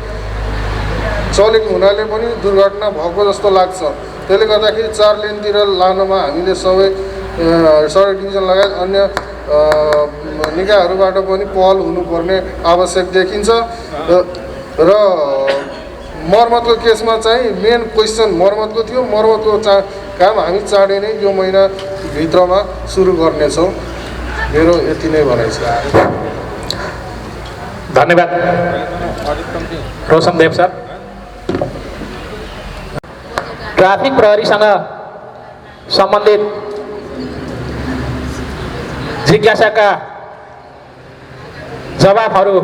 चलेको हुनाले पनि दुर्घटना भएको जस्तो लाग्छ। त्यसले गर्दाखेरि 4 लेनतिर लानमा हामीले सबै सडक डिभिजन लगायत अन्य निकायहरूबाट पनि पहल हुनुपर्ने आवश्यक देखिन्छ। र मर्मतको केसमा चाहिँ मेन क्वेसन मर्मतको थियो। मर्मतको काम हामी चाँडै नै यो महिनाभित्रमा सुरु गर्नेछौँ। मेरो यति नै भनाइ छ। धन्यवाद रोशन देव सर। ट्राफिक प्रहरीसँग सम्बन्धित जिज्ञासाका जवाफहरू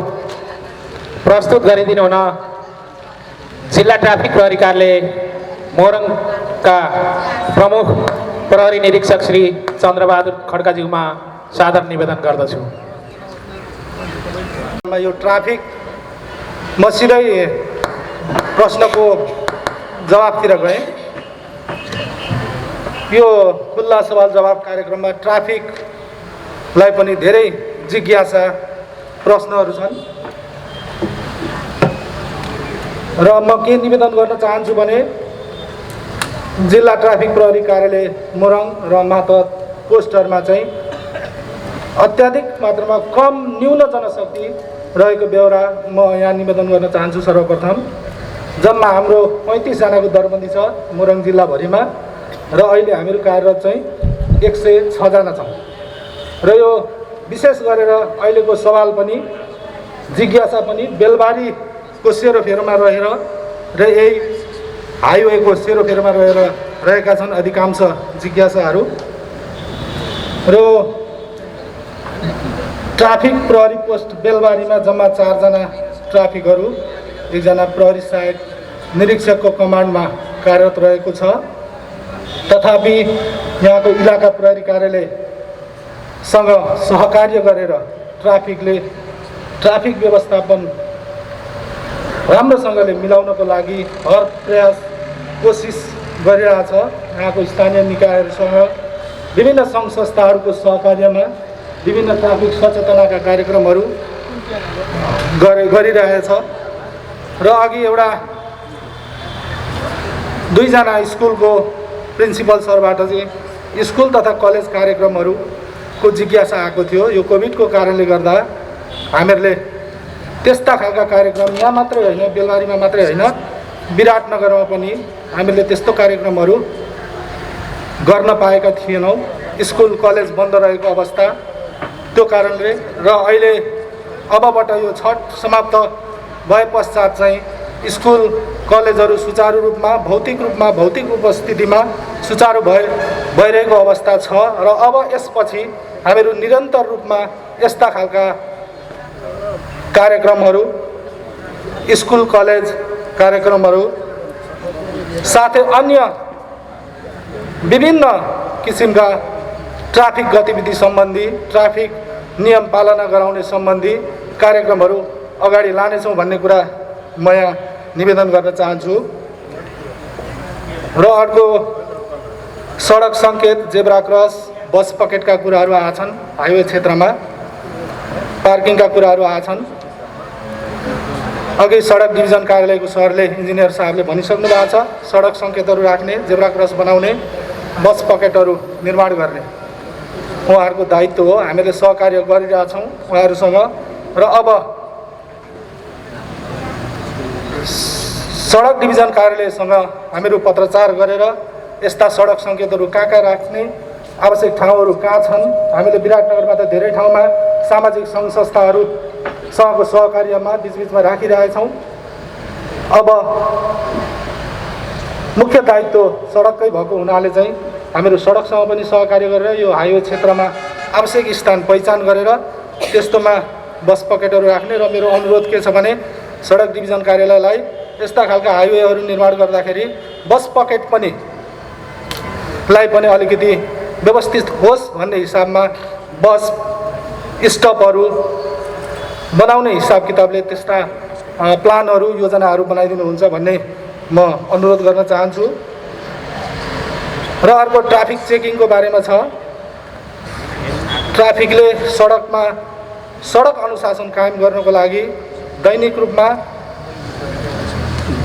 प्रस्तुत गरिदिनु हुन जिल्ला ट्राफिक प्रहरी कार्यालय मोरङका प्रमुख प्रहरी निरीक्षक श्री चन्द्रबहादुर खड्काज्यूमा सादर निवेदन गर्दछु। यो ट्राफिक म सिधै प्रश्नको जवाबतिर गएँ। यो खुल्ला सवाल जवाब कार्यक्रममा ट्राफिकलाई पनि धेरै जिज्ञासा प्रश्नहरू छन् र म के निवेदन गर्न चाहन्छु भने जिल्ला ट्राफिक प्रहरी कार्यालय मोरङ र मातहत पोस्टरमा चाहिँ अत्याधिक मात्रामा कम न्यून जनशक्ति रहेको बेहोरा म यहाँ निवेदन गर्न चाहन्छु। सर्वप्रथम जम्मा हाम्रो 35 जनाको दरबन्दी छ मोरङ जिल्लाभरिमा र अहिले हामीहरू कार्यरत चाहिँ 106 जना छौँ। र यो विशेष गरेर अहिलेको सवाल पनि जिज्ञासा पनि बेलबारीको सेरोफेरोमा रहेर र यही हाइवेको सेरोफेरोमा रहेका छन् अधिकांश जिज्ञासाहरू। र ट्राफिक प्रहरी पोस्ट बेलबारीमा जम्मा 4 जना ट्राफिकहरू 1 जना प्रहरी सहायक निरीक्षकको कमान्डमा कार्यरत रहेको छ। तथापि यहाँको इलाका प्रहरी कार्यालयसँग सहकार्य गरेर ट्राफिक व्यवस्थापन राम्रोसँगले मिलाउनको लागि हर प्रयास कोसिस गरिरहेछ। यहाँको स्थानीय निकायहरूसँग विभिन्न सङ्घ संस्थाहरूको सहकार्यमा विभिन्न ट्राफिक सचेतनाका कार्यक्रमहरू गरिरहेछ। र अघि एउटा 2 जना स्कुलको प्रिन्सिपल सरबाट चाहिँ स्कुल तथा कलेज कार्यक्रमहरूको जिज्ञासा आएको थियो। यो कोभिडको कारणले गर्दा हामीहरूले त्यस्ता खालका कार्यक्रम यहाँ मात्रै होइन, बेलबारीमा मात्रै होइन, विराटनगरमा पनि हामीहरूले त्यस्तो कार्यक्रमहरू गर्न पाएका थिएनौँ। स्कुल कलेज बन्द रहेको अवस्था, त्यो कारणले र अहिले अबबाट यो छठ समाप्त भए पश्चात चाहिँ स्कुल कलेजहरू सुचारू रूपमा भौतिक उपस्थितिमा सुचारू भइरहेको अवस्था छ र अब यसपछि हामीहरू निरन्तर रूपमा यस्ता खालका कार्यक्रमहरू, स्कुल कलेज कार्यक्रमहरू साथै अन्य विभिन्न किसिमका ट्राफिक गतिविधि सम्बन्धी, ट्राफिक नियम पालना गराउने सम्बन्धी कार्यक्रमहरू अगाडि लानेछौँ भन्ने कुरा म यहाँ निवेदन गर्न चाहन्छु। र अर्को सडक सङ्केत, जेब्रा क्रस, बस पकेटका कुराहरू आछन्, हाइवे क्षेत्रमा पार्किङका कुराहरू आछन्। अघि सडक डिभिजन कार्यालयको सरले, इन्जिनियर साहबले भनिसक्नु भएको छ, सडक सङ्केतहरू राख्ने, जेब्रा क्रस बनाउने, बस पकेटहरू निर्माण गर्ने उहाँहरूको दायित्व हो। हामीले सहकार्य गरिरहेछौँ उहाँहरूसँग र अब सडक डिभिजन कार्यालयसँग हामीहरू पत्रचार गरेर यस्ता सडक सङ्केतहरू कहाँ राख्ने, आवश्यक ठाउँहरू कहाँ छन्, हामीले विराटनगरमा त धेरै ठाउँमा सामाजिक सङ्घ संस्थाहरूसँगको सहकार्यमा बिचबिचमा राखिरहेछौँ। अब मुख्य दायित्व सडककै भएको हुनाले चाहिँ हामीहरू सडकसँग पनि सहकार्य गरेर यो हाइवे क्षेत्रमा आवश्यक स्थान पहिचान गरेर त्यस्तोमा बस पकेटहरू राख्ने र मेरो अनुरोध के छ भने सडक डिभिजन कार्यालयलाई यस्ता खालका हाइवेहरू निर्माण गर्दाखेरि बस पकेट पनि अलिकति व्यवस्थित होस् भन्ने हिसाबमा बस स्टपहरू बनाउने हिसाब किताबले त्यस्ता प्लानहरू, योजनाहरू बनाइदिनुहुन्छ भन्ने म अनुरोध गर्न चाहन्छु। र अर्को ट्राफिक चेकिङको बारेमा छ। ट्राफिकले सडकमा सडक अनुशासन कायम गर्नको लागि दैनिक रूपमा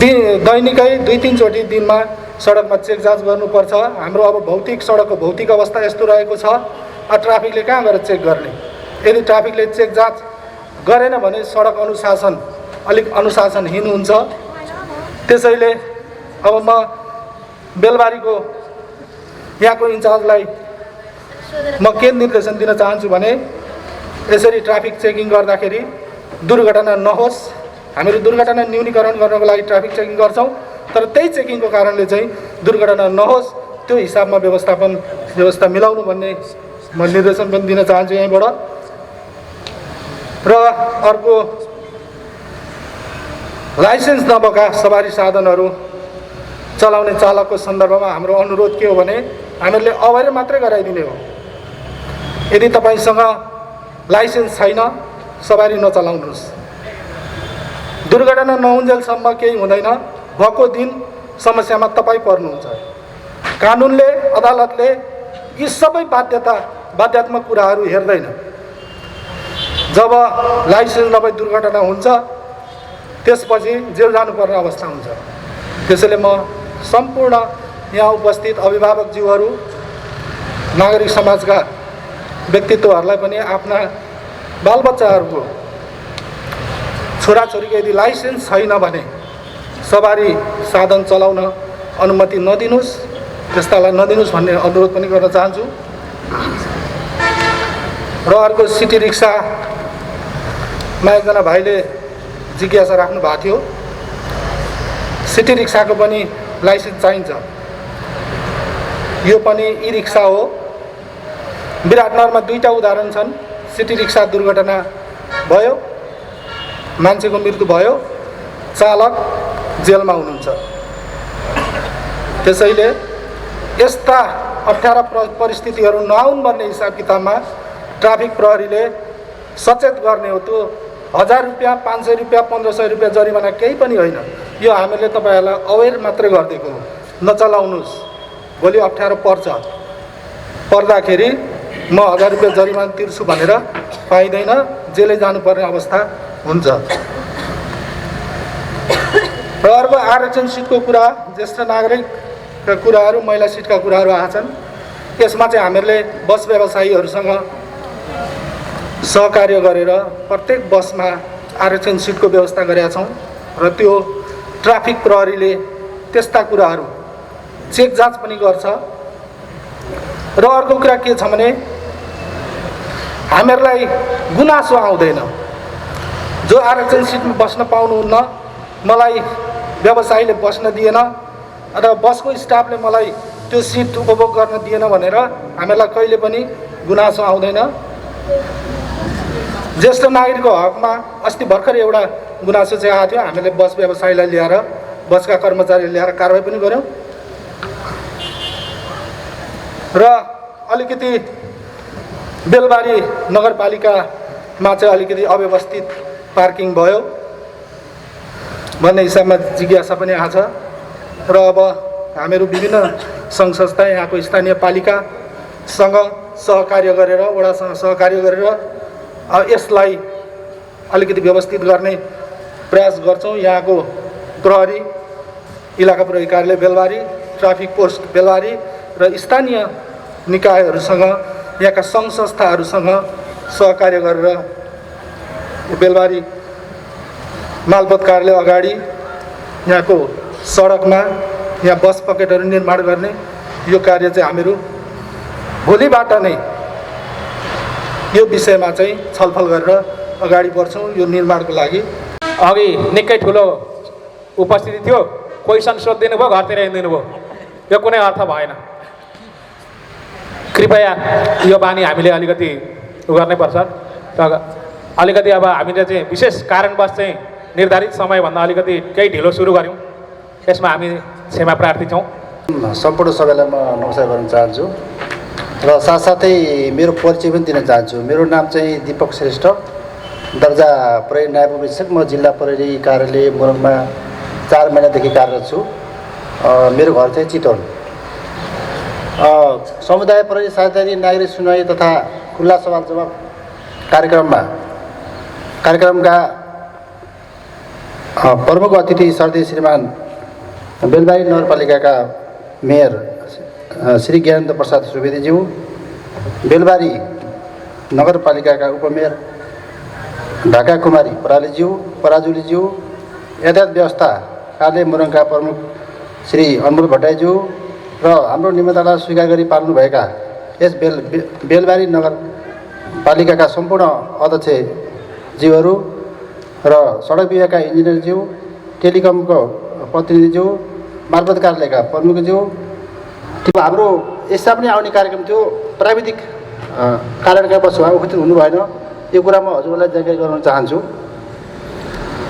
दैनिकै 2-3 चोटि दिनमा सडकमा चेक जाँच गर्नुपर्छ। हाम्रो अब सडकको भौतिक अवस्था यस्तो रहेको छ, ट्राफिकले कहाँ गएर चेक गर्ने? यदि ट्राफिकले चेक जाँच गरेन भने सडक अनुशासन अलिक अनुशासनहीन हुन्छ। त्यसैले अब म बेलबारीको यहाँको इन्चार्जलाई म के निर्देशन दिन चाहन्छु भने यसरी ट्राफिक चेकिङ गर्दाखेरि दुर्घटना नहोस्। हामीहरू दुर्घटना न्यूनीकरण गर्नको लागि ट्राफिक चेकिङ गर्छौँ, तर त्यही चेकिङको कारणले चाहिँ दुर्घटना नहोस् त्यो हिसाबमा व्यवस्था मिलाउनु भन्ने म निर्देशन पनि दिन चाहन्छु यहीँबाट। र अर्को लाइसेन्स नभएका सवारी साधनहरू चलाउने चालकको सन्दर्भमा हाम्रो अनुरोध के हो भने हामीहरूले अवेर मात्रै गराइदिने हो। यदि तपाईँसँग लाइसेन्स छैन सवारी नचलाउनुहोस्। दुर्घटना नहुन्जेलसम्म केही हुँदैन, भएको दिन समस्यामा तपाईँ पर्नुहुन्छ। कानुनले, अदालतले यी सबै बाध्यात्मक कुराहरू हेर्दैन। जब लाइसेन्स नभई दुर्घटना हुन्छ त्यसपछि जेल जानुपर्ने अवस्था हुन्छ। त्यसैले म सम्पूर्ण यहाँ उपस्थित अभिभावकज्यूहरू, नागरिक समाजका व्यक्तित्वहरूलाई पनि आफ्ना बालबच्चाहरूको छोराछोरीको यदि लाइसेन्स छैन भने सवारी साधन चलाउन अनुमति नदिनुहोस्, त्यस्तालाई नदिनुहोस् भन्ने अनुरोध पनि गर्न चाहन्छु। र अर्को सिटी रिक्सामा एकजना भाइले जिज्ञासा राख्नु भएको थियो। सिटी रिक्साको पनि लाइसेन्स चाहिन्छ। यो पनि ई रिक्सा हो। विराटनगरमा 2टा उदाहरण छन्। सिटी रिक्सा दुर्घटना भयो, मान्छेको मृत्यु भयो, चालक जेलमा हुनुहुन्छ। त्यसैले यस्ता अप्ठ्यारा परिस्थितिहरू नआउन् भन्ने हिसाब किताबमा ट्राफिक प्रहरीले सचेत गर्ने हो। त्यो 1000 रुपियाँ, 500 रुपियाँ, 1500 रुपियाँ जरिमाना केही पनि होइन। यो हामीले तपाईँहरूलाई अवेर मात्रै गरिदिएको हो। नचलाउनुहोस्, भोलि अप्ठ्यारो पर्दाखेरि म 1000 रुपियाँ जरिमाना तिर्छु भनेर पाइँदैन, जेलै जानुपर्ने अवस्था हुन्छ। र अर्को आरक्षण सिटको कुरा, ज्येष्ठ नागरिकका कुराहरू, महिला सिटका कुराहरू आछन्। यसमा चाहिँ हामीहरूले बस व्यवसायीहरूसँग सहकार्य गरेर प्रत्येक बसमा आरक्षण सिटको व्यवस्था गरेका छौँ र त्यो ट्राफिक प्रहरीले त्यस्ता कुराहरू चेक जाँच पनि गर्छ। र अर्को कुरा के छ भने हामीहरूलाई गुनासो आउँदैन। जो आरक्षण सिटमा बस्न पाउनुहुन्न, मलाई व्यवसायीले बस्न दिएन र बसको स्टाफले मलाई त्यो सिट उपभोग गर्न दिएन भनेर हामीलाई कहिले पनि गुनासो आउँदैन। ज्येष्ठ नागरिकको हकमा अस्ति भर्खर एउटा गुनासो चाहिँ आएको थियो। हामीले बस व्यवसायीलाई ल्याएर, बसका कर्मचारी ल्याएर कारवाही पनि गऱ्यौँ र अलिकति बेलबारी नगरपालिकामा चाहिँ अलिकति अव्यवस्थित पार्किङ भयो भन्ने हिसाबमा जिज्ञासा पनि आएको छ र अब हामीहरू विभिन्न सङ्घ संस्था यहाँको स्थानीय पालिकासँग सहकार्य गरेर, वडासँग सहकार्य गरेर यसलाई अलिकति व्यवस्थित गर्ने प्रयास गर्छौँ। यहाँको प्रहरी, इलाका प्रहरी कार्यालय बेलबारी, ट्राफिक पोस्ट बेलबारी र स्थानीय निकायहरूसँग, यहाँका सङ्घ संस्थाहरूसँग सहकार्य गरेर बेलबारी मालपोत कार्यालय अगाडि यहाँको सडकमा यहाँ बस पकेटहरू निर्माण गर्ने यो कार्य चाहिँ हामीहरू भोलिबाट नै यो विषयमा चाहिँ छलफल गरेर अगाडि बढ्छौँ यो निर्माणको लागि। अघि निकै ठुलो उपस्थिति थियो, क्वेसन सोधिदिनु भयो, घरतिर हिँडिदिनु भयो, यो कुनै अर्थ भएन। कृपया यो बानी हामीले अलिकति गर्नै पर्छ। अलिकति अब हामीले चाहिँ विशेष कारणवश चाहिँ निर्धारित समयभन्दा अलिकति केही ढिलो सुरु गऱ्यौँ, यसमा हामी क्षमा प्रार्थी छौँ। सम्पूर्ण सबैलाई म नमस्कार गर्न चाहन्छु र साथसाथै मेरो परिचय पनि दिन चाहन्छु। मेरो नाम चाहिँ दीपक श्रेष्ठ, दर्जा प्रहरी नायब उपरीक्षक। म जिल्ला प्रहरी कार्यालय मोरङमा 4 महिनादेखि कार्यरत छु। मेरो घर चाहिँ चितवन। समुदाय प्रहरी साझेदारी नागरिक सुनवाई तथा खुल्ला सवाल जवाब कार्यक्रमका प्रमुख अतिथि श्रद्धेय श्रीमान बेलबारी नगरपालिकाका मेयर श्री ज्ञानेन्द्र प्रसाद सुवेदीज्यू, बेलबारी नगरपालिकाका उपमेयर ढाका कुमारी पराजुलीज्यू, यातायात व्यवस्था कार्यालय मोरङका प्रमुख श्री अनमोल भट्टराईज्यू र हाम्रो निमन्त्रणालाई स्वीकार गरी पाल्नुभएका यस बेलबारी नगरपालिकाका सम्पूर्ण अध्यक्षज्यूहरू र सडक विभागका इन्जिनियरज्यू, टेलिकमको प्रतिनिधिज्यू, मालपोत कार्यालयका प्रमुखज्यू। हाम्रो यस्ता पनि आउने कार्यक्रम थियो, प्राविधिक कारणका वशमा उपस्थित हुनु भएन। यो कुरा म हजुरलाई जानकारी गराउन चाहन्छु।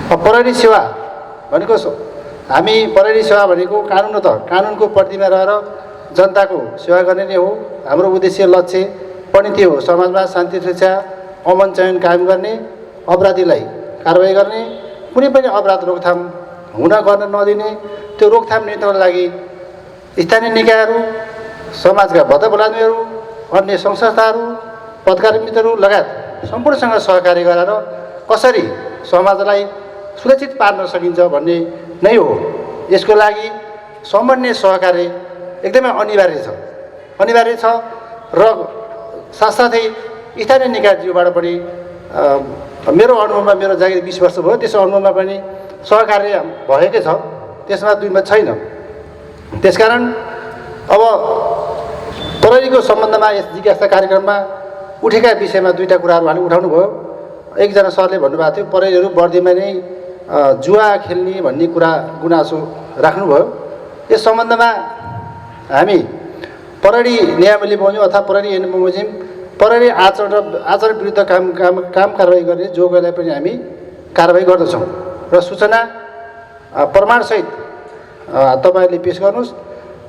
प्रहरी सेवा भनेको हामी प्रहरी सेवा भनेको कानुनको परिधिमा रहेर जनताको सेवा गर्ने नै हो। हाम्रो उद्देश्य लक्ष्य पनि त्यो हो, समाजमा शान्ति सुरक्षा अमन चयन कायम गर्ने, अपराधीलाई कारवाही गर्ने, कुनै पनि अपराध रोकथाम गर्न नदिने, त्यो रोकथाम नियन्त्रणका लागि स्थानीय निकायहरू, समाजका भद्र बलादमीहरू, अन्य सङ्घ संस्थाहरू, पत्रकार मित्रहरू लगायत सम्पूर्णसँग सहकार्य गरेर कसरी समाजलाई सुरक्षित पार्न सकिन्छ भन्ने नै हो। यसको लागि समन्वय सहकार्य एकदमै अनिवार्य छ र साथसाथै स्थानीय निकायज्यूबाट पनि मेरो अनुभवमा, मेरो जागिर 20 वर्ष भयो, त्यसो अनुभवमा पनि सहकार्य भएकै छ, त्यसमा दुईमा छैन। त्यसकारण अब प्रहरीको सम्बन्धमा यस जिज्ञासा कार्यक्रममा उठेका विषयमा दुईवटा कुराहरू उहाँले उठाउनु भयो। एकजना सरले भन्नुभएको थियो प्रहरीहरू बर्दीमा नै जुवा खेल्ने भन्ने गुनासो राख्नुभयो। यस सम्बन्धमा हामी प्रहरी नियमावली बमोजिम अथवा प्रहरी ऐन बमोजिम प्रहरी आचरण विरुद्ध काम कारवाही गर्ने जोगलाई पनि हामी कारवाही गर्दछौँ र सूचना प्रमाणसहित तपाईँहरूले पेस गर्नुहोस्।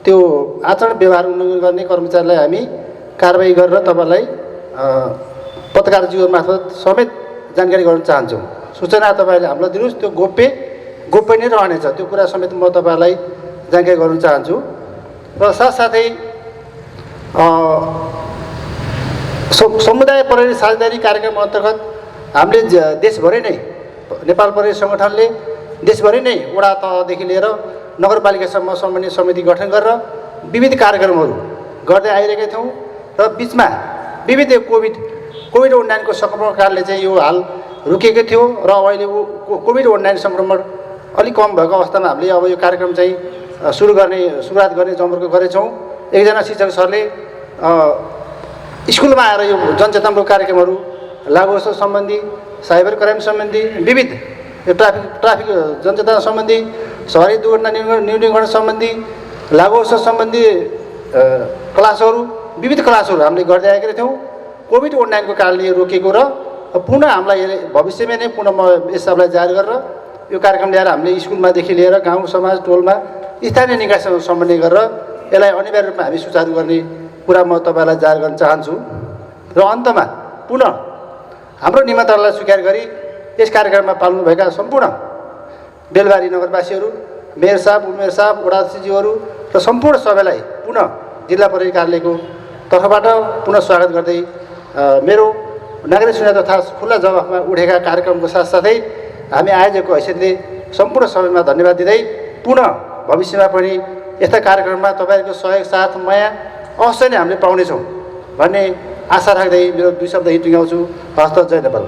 त्यो आचरण व्यवहार उल्लङ्घन गर्ने कर्मचारीलाई हामी कारवाही गरेर तपाईँलाई पत्रकारज्यूहरू मार्फत समेत जानकारी गराउन चाहन्छौँ। सूचना तपाईँहरूले हामीलाई दिनुहोस्, त्यो गोप्य नै रहनेछ, त्यो कुरा समेत म तपाईँहरूलाई जानकारी गराउन चाहन्छु। र साथसाथै समुदाय प्रहरी साझेदारी कार्यक्रम अन्तर्गत हामीले देशभरि नै नेपाल प्रहरी सङ्गठनले देशभरि नै वडा तहदेखि लिएर नगरपालिकासम्म समन्वय समिति गठन गरेर विविध कार्यक्रमहरू गर्दै आइरहेका थियौँ र बिचमा विविध कोभिड-19 को सङ्क्रमणकालले चाहिँ यो हाल रुकेको थियो र अहिले कोभिड-19 सङ्क्रमण अलिक कम भएको अवस्थामा हामीले अब यो कार्यक्रम चाहिँ सुरुवात गर्ने जमर्को गरेछौँ। एकजना शिक्षक सरले स्कुलमा आएर यो जनचेतनामूलक कार्यक्रमहरू लागु होस् सम्बन्धी, साइबर क्राइम सम्बन्धी विविध यो ट्राफिक जनचेतना सम्बन्धी, सहरी दुर्घटना न्यूनीकरण सम्बन्धी, लागु होस् सम्बन्धी क्लासहरू, विविध क्लासहरू हामीले गर्दै आएका थियौँ। कोभिड-19 को कारणले रोकिएको र पुनः हामीलाई भविष्यमा नै पुनः म यस सबलाई जारी गरेर यो कार्यक्रम ल्याएर हामीले स्कुलमादेखि लिएर गाउँ समाज टोलमा स्थानीय निकायसँग समन्वय गरेर यसलाई अनिवार्य रूपमा हामी सुचारू गर्ने कुरा म तपाईँलाई जारी गर्न चाहन्छु। र अन्तमा पुनः हाम्रो निमन्त्रणालाई स्वीकार गरी यस कार्यक्रममा पाल्नुभएका सम्पूर्ण बेलबारी नगरवासीहरू, मेयर साहब, उपमेयर साहब, वडा अध्यक्षज्यूहरू र सम्पूर्ण सबैलाई पुनः जिल्ला प्रहरी कार्यालयको तर्फबाट पुनः स्वागत गर्दै मेरो नागरिक सुनवाई तथा खुल्ला जवाफमा उठेका कार्यक्रमको साथसाथै हामी आयोजकको हैसियतले सम्पूर्ण सबैमा धन्यवाद दिँदै पुनः भविष्यमा पनि यस्ता कार्यक्रममा तपाईँहरूको सहयोग साथ माया अवश्य नै हामीले पाउनेछौँ भन्ने आशा राख्दै मेरो 2 शब्द यही टुङ्ग्याउँछु। हस्त जय नेपाल।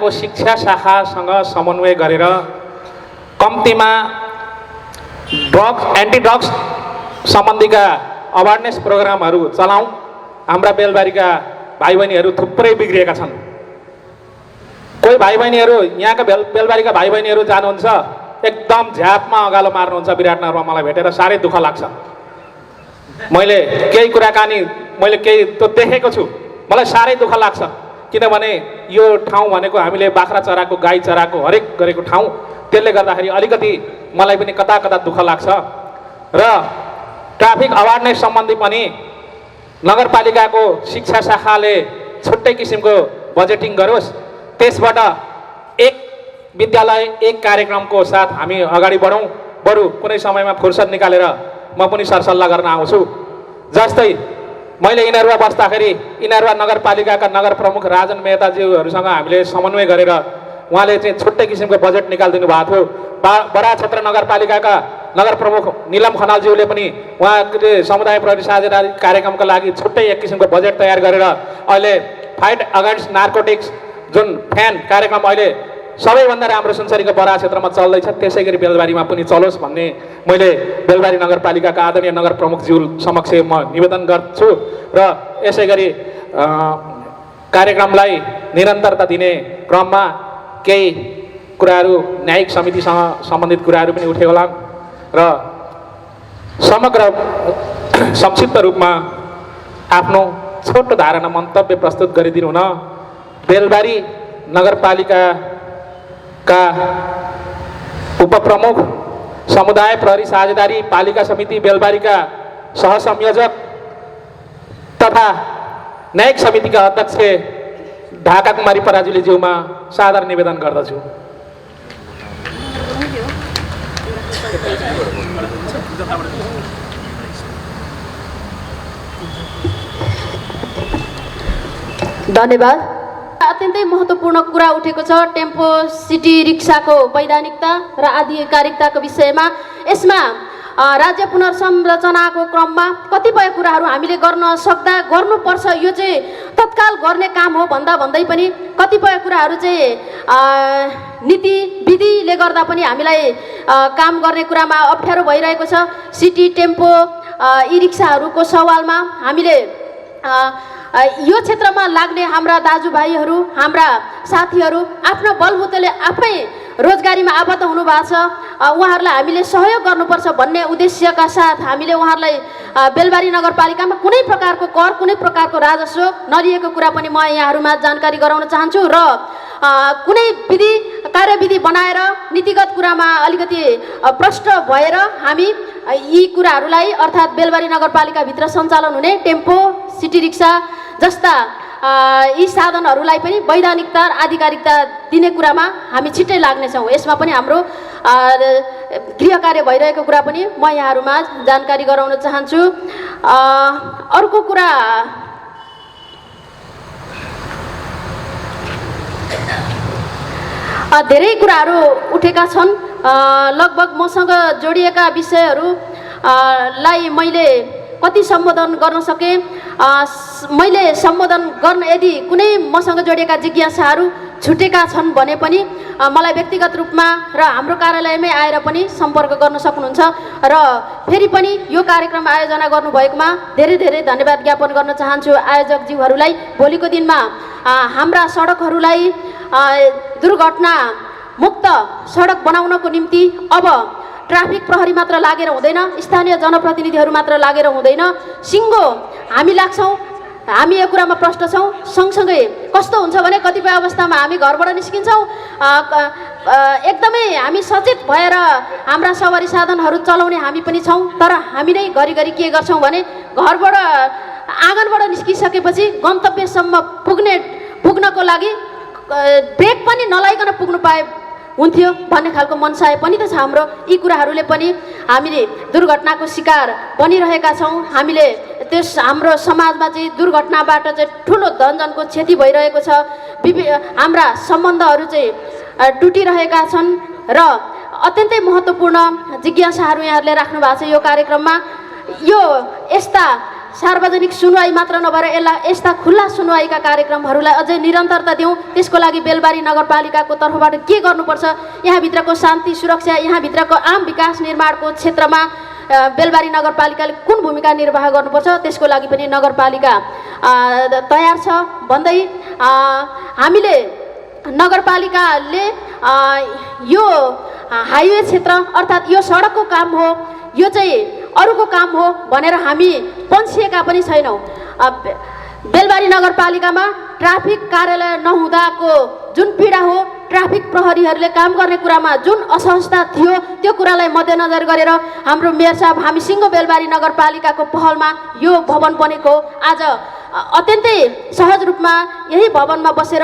शिक्षा शाखासँग समन्वय गरेर कम्तीमा एन्टी ड्रग्स सम्बन्धीका अवेरनेस प्रोग्रामहरू चलाउँ। हाम्रा बेलबारीका भाइ बहिनीहरू थुप्रै बिग्रिएका छन्। कोही भाइ बहिनीहरू यहाँका बेलबारीका भाइ बहिनीहरू जानुहुन्छ एकदम झ्यापमा अगालो मार्नुहुन्छ विराटनगरमा, मलाई भेटेर साह्रै दुःख लाग्छ। मैले केही कुराकानी केही त्यो देखेको छु, मलाई साह्रै दुःख लाग्छ। किनभने यो ठाउँ भनेको हामीले बाख्रा चराको, गाई चराको हरेक गरेको ठाउँ, त्यसले गर्दाखेरि अलिकति मलाई पनि कता कता दुःख लाग्छ। र ट्राफिक अवेरनेस सम्बन्धी पनि नगरपालिकाको शिक्षा शाखाले छुट्टै किसिमको बजेटिङ गरोस्। त्यसबाट एक विद्यालय एक कार्यक्रमको साथ हामी अगाडि बढौँ। बरु कुनै समयमा फुर्सद निकालेर म पनि सरसल्लाह गर्न आउँछु। जस्तै मैले इनरुवा बस्दाखेरि इनरुवा नगरपालिकाका नगर प्रमुख राजन मेहताज्यूहरूसँग हामीले समन्वय गरेर उहाँले चाहिँ छुट्टै किसिमको बजेट निकालिदिनु भएको थियो। बडा क्षेत्र नगरपालिकाका नगर प्रमुख निलम खनालज्यूले पनि उहाँले समुदाय प्रहरी साझेदारी कार्यक्रमका लागि छुट्टै एक किसिमको बजेट तयार गरेर अहिले फाइट अगेन्स्ट नार्कोटिक्स जुन फ्यान कार्यक्रम अहिले सबैभन्दा राम्रो सुनसरीको बडा क्षेत्रमा चल्दैछ, त्यसै गरी बेलबारीमा पनि चलोस् भन्ने मैले बेलबारी नगरपालिकाका आदरणीय नगर प्रमुखज्यू समक्ष म निवेदन गर्छु। र यसै गरी कार्यक्रमलाई निरन्तरता दिने क्रममा केही कुराहरू न्यायिक समितिसँग सम्बन्धित कुराहरू पनि उठे होला र समग्र संक्षिप्त रूपमा आफ्नो छोटो धारणा मन्तव्य प्रस्तुत गरिदिनु हुन बेलबारी नगरपालिकाका उपप्रमुख, समुदाय प्रहरी साझेदारी पालिका समिति बेलबारीका सहसंयोजक तथा न्यायिक समितिका अध्यक्ष ढाका कुमारी पराजुलीज्यूमा सादर निवेदन गर्दछु। धन्यवाद। अत्यन्तै महत्त्वपूर्ण कुरा उठेको छ टेम्पो सिटी रिक्साको वैधानिकता र आधिकारिकताको विषयमा। यसमा राज्य पुनर्संरचनाको क्रममा कतिपय कुराहरू हामीले गर्न सक्दा गर्नुपर्छ, यो चाहिँ तत्काल गर्ने काम हो भन्दै पनि कतिपय कुराहरू चाहिँ नीति विधिले गर्दा पनि हामीलाई काम गर्ने कुरामा अप्ठ्यारो भइरहेको छ। सिटी टेम्पो ई रिक्साहरूको सवालमा हामीले यो क्षेत्रमा लाग्ने हाम्रा दाजुभाइहरू, हाम्रा साथीहरू आफ्नो बलबुताले आफै रोजगारीमा आबद्ध हुनुभएको छ, उहाँहरूलाई हामीले सहयोग गर्नुपर्छ भन्ने उद्देश्यका साथ हामीले उहाँहरूलाई बेलबारी नगरपालिकामा कुनै प्रकारको कर, कुनै प्रकारको राजस्व नलिएको कुरा पनि म यहाँहरूमा जानकारी गराउन चाहन्छु। र कुनै विधि कार्यविधि बनाएर नीतिगत कुरामा अलिकति प्रष्ट भएर हामी यी कुराहरूलाई अर्थात् बेलबारी नगरपालिकाभित्र सञ्चालन हुने टेम्पो, सिटी रिक्सा जस्ता यी साधनहरूलाई पनि वैधानिकता आधिकारिकता दिने कुरामा हामी छिट्टै लाग्नेछौँ। यसमा पनि हाम्रो गृह कार्य भइरहेको कुरा पनि म यहाँहरूमा जानकारी गराउन चाहन्छु। अर्को कुरा धेरै कुराहरू उठेका छन्। लगभग मसँग जोडिएका विषयहरूलाई मैले कति सम्बोधन गर्न सकेँ, मैले सम्बोधन गर्न यदि कुनै मसँग जोडिएका जिज्ञासाहरू छुटेका छन् भने पनि मलाई व्यक्तिगत रूपमा र हाम्रो कार्यालयमै आएर पनि सम्पर्क गर्न सक्नुहुन्छ र फेरि पनि यो कार्यक्रम आयोजना गर्नुभएकोमा धेरै धेरै धन्यवाद ज्ञापन गर्न चाहन्छु आयोजकज्यूहरूलाई। भोलिको दिनमा हाम्रा सडकहरूलाई दुर्घटना मुक्त सडक बनाउनको निम्ति अब ट्राफिक प्रहरी मात्र लागेर हुँदैन, स्थानीय जनप्रतिनिधिहरू मात्र लागेर हुँदैन, सिङ्गो हामी लाग्छौँ। हामी यो कुरामा प्रष्ट छौँ। सँगसँगै कस्तो हुन्छ भने कतिपय अवस्थामा हामी घरबाट निस्किन्छौँ, एकदमै हामी सचेत भएर हाम्रा सवारी साधनहरू चलाउने हामी पनि छौँ, तर हामी नै घरिघरि के गर्छौँ भने घरबाट आँगनबाट निस्किसकेपछि गन्तव्यसम्म पुग्नको लागि ब्रेक पनि नलाइकन पुग्नु पाए हुन्थ्यो भन्ने खालको मनसाय पनि त छ हाम्रो। यी कुराहरूले पनि हामीले दुर्घटनाको शिकार बनिरहेका छौँ। हामीले हाम्रो समाजमा चाहिँ दुर्घटनाबाट चाहिँ ठुलो धनजनको क्षति भइरहेको छ। हाम्रा सम्बन्धहरू चाहिँ टुटिरहेका छन् र अत्यन्तै महत्त्वपूर्ण जिज्ञासाहरू यहाँहरूले राख्नु भएको छ यो कार्यक्रममा। यो यस्ता सार्वजनिक सुनवाई मात्र नभएर यस्ता खुल्ला सुनवाईका कार्यक्रमहरूलाई अझै निरन्तरता दिउँ। त्यसको लागि बेलबारी नगरपालिकाको तर्फबाट के गर्नुपर्छ, यहाँभित्रको शान्ति सुरक्षा, यहाँभित्रको आम विकास निर्माणको क्षेत्रमा बेलबारी नगरपालिकाले कुन भूमिका निर्वाह गर्नुपर्छ, त्यसको लागि पनि नगरपालिका तयार छ भन्दै हामीले नगरपालिकाले यो हाइवे क्षेत्र अर्थात् यो सडकको काम हो, यो चाहिँ अरूको काम हो भनेर हामी पन्छिएका पनि छैनौँ। बेलबारी नगरपालिकामा ट्राफिक कार्यालय नहुँदाको जुन पीडा हो, ट्राफिक प्रहरीहरूले काम गर्ने कुरामा जुन असहजता थियो, त्यो कुरालाई मध्यनजर गरेर हाम्रो मेयर साहब हामी सिङ्गो बेलबारी नगरपालिकाको पहलमा यो भवन बनेको। आज अत्यन्तै सहज रूपमा यही भवनमा बसेर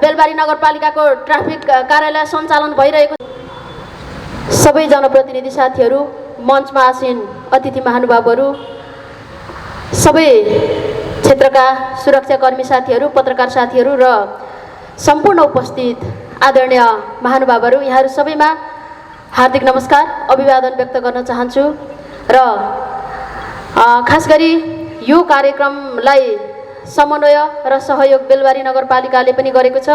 बेलबारी नगरपालिकाको ट्राफिक कार्यालय सञ्चालन भइरहेको। सबै जनप्रतिनिधि साथीहरू, मञ्चमा आसीन अतिथि महानुभावहरू, सबै क्षेत्रका सुरक्षाकर्मी साथीहरू, पत्रकार साथीहरू र सम्पूर्ण उपस्थित आदरणीय महानुभावहरू, यहाँहरू सबैमा हार्दिक नमस्कार, अभिवादन व्यक्त गर्न चाहन्छु। र खास गरी यो कार्यक्रमलाई समन्वय र सहयोग बेलबारी नगरपालिकाले पनि गरेको छ।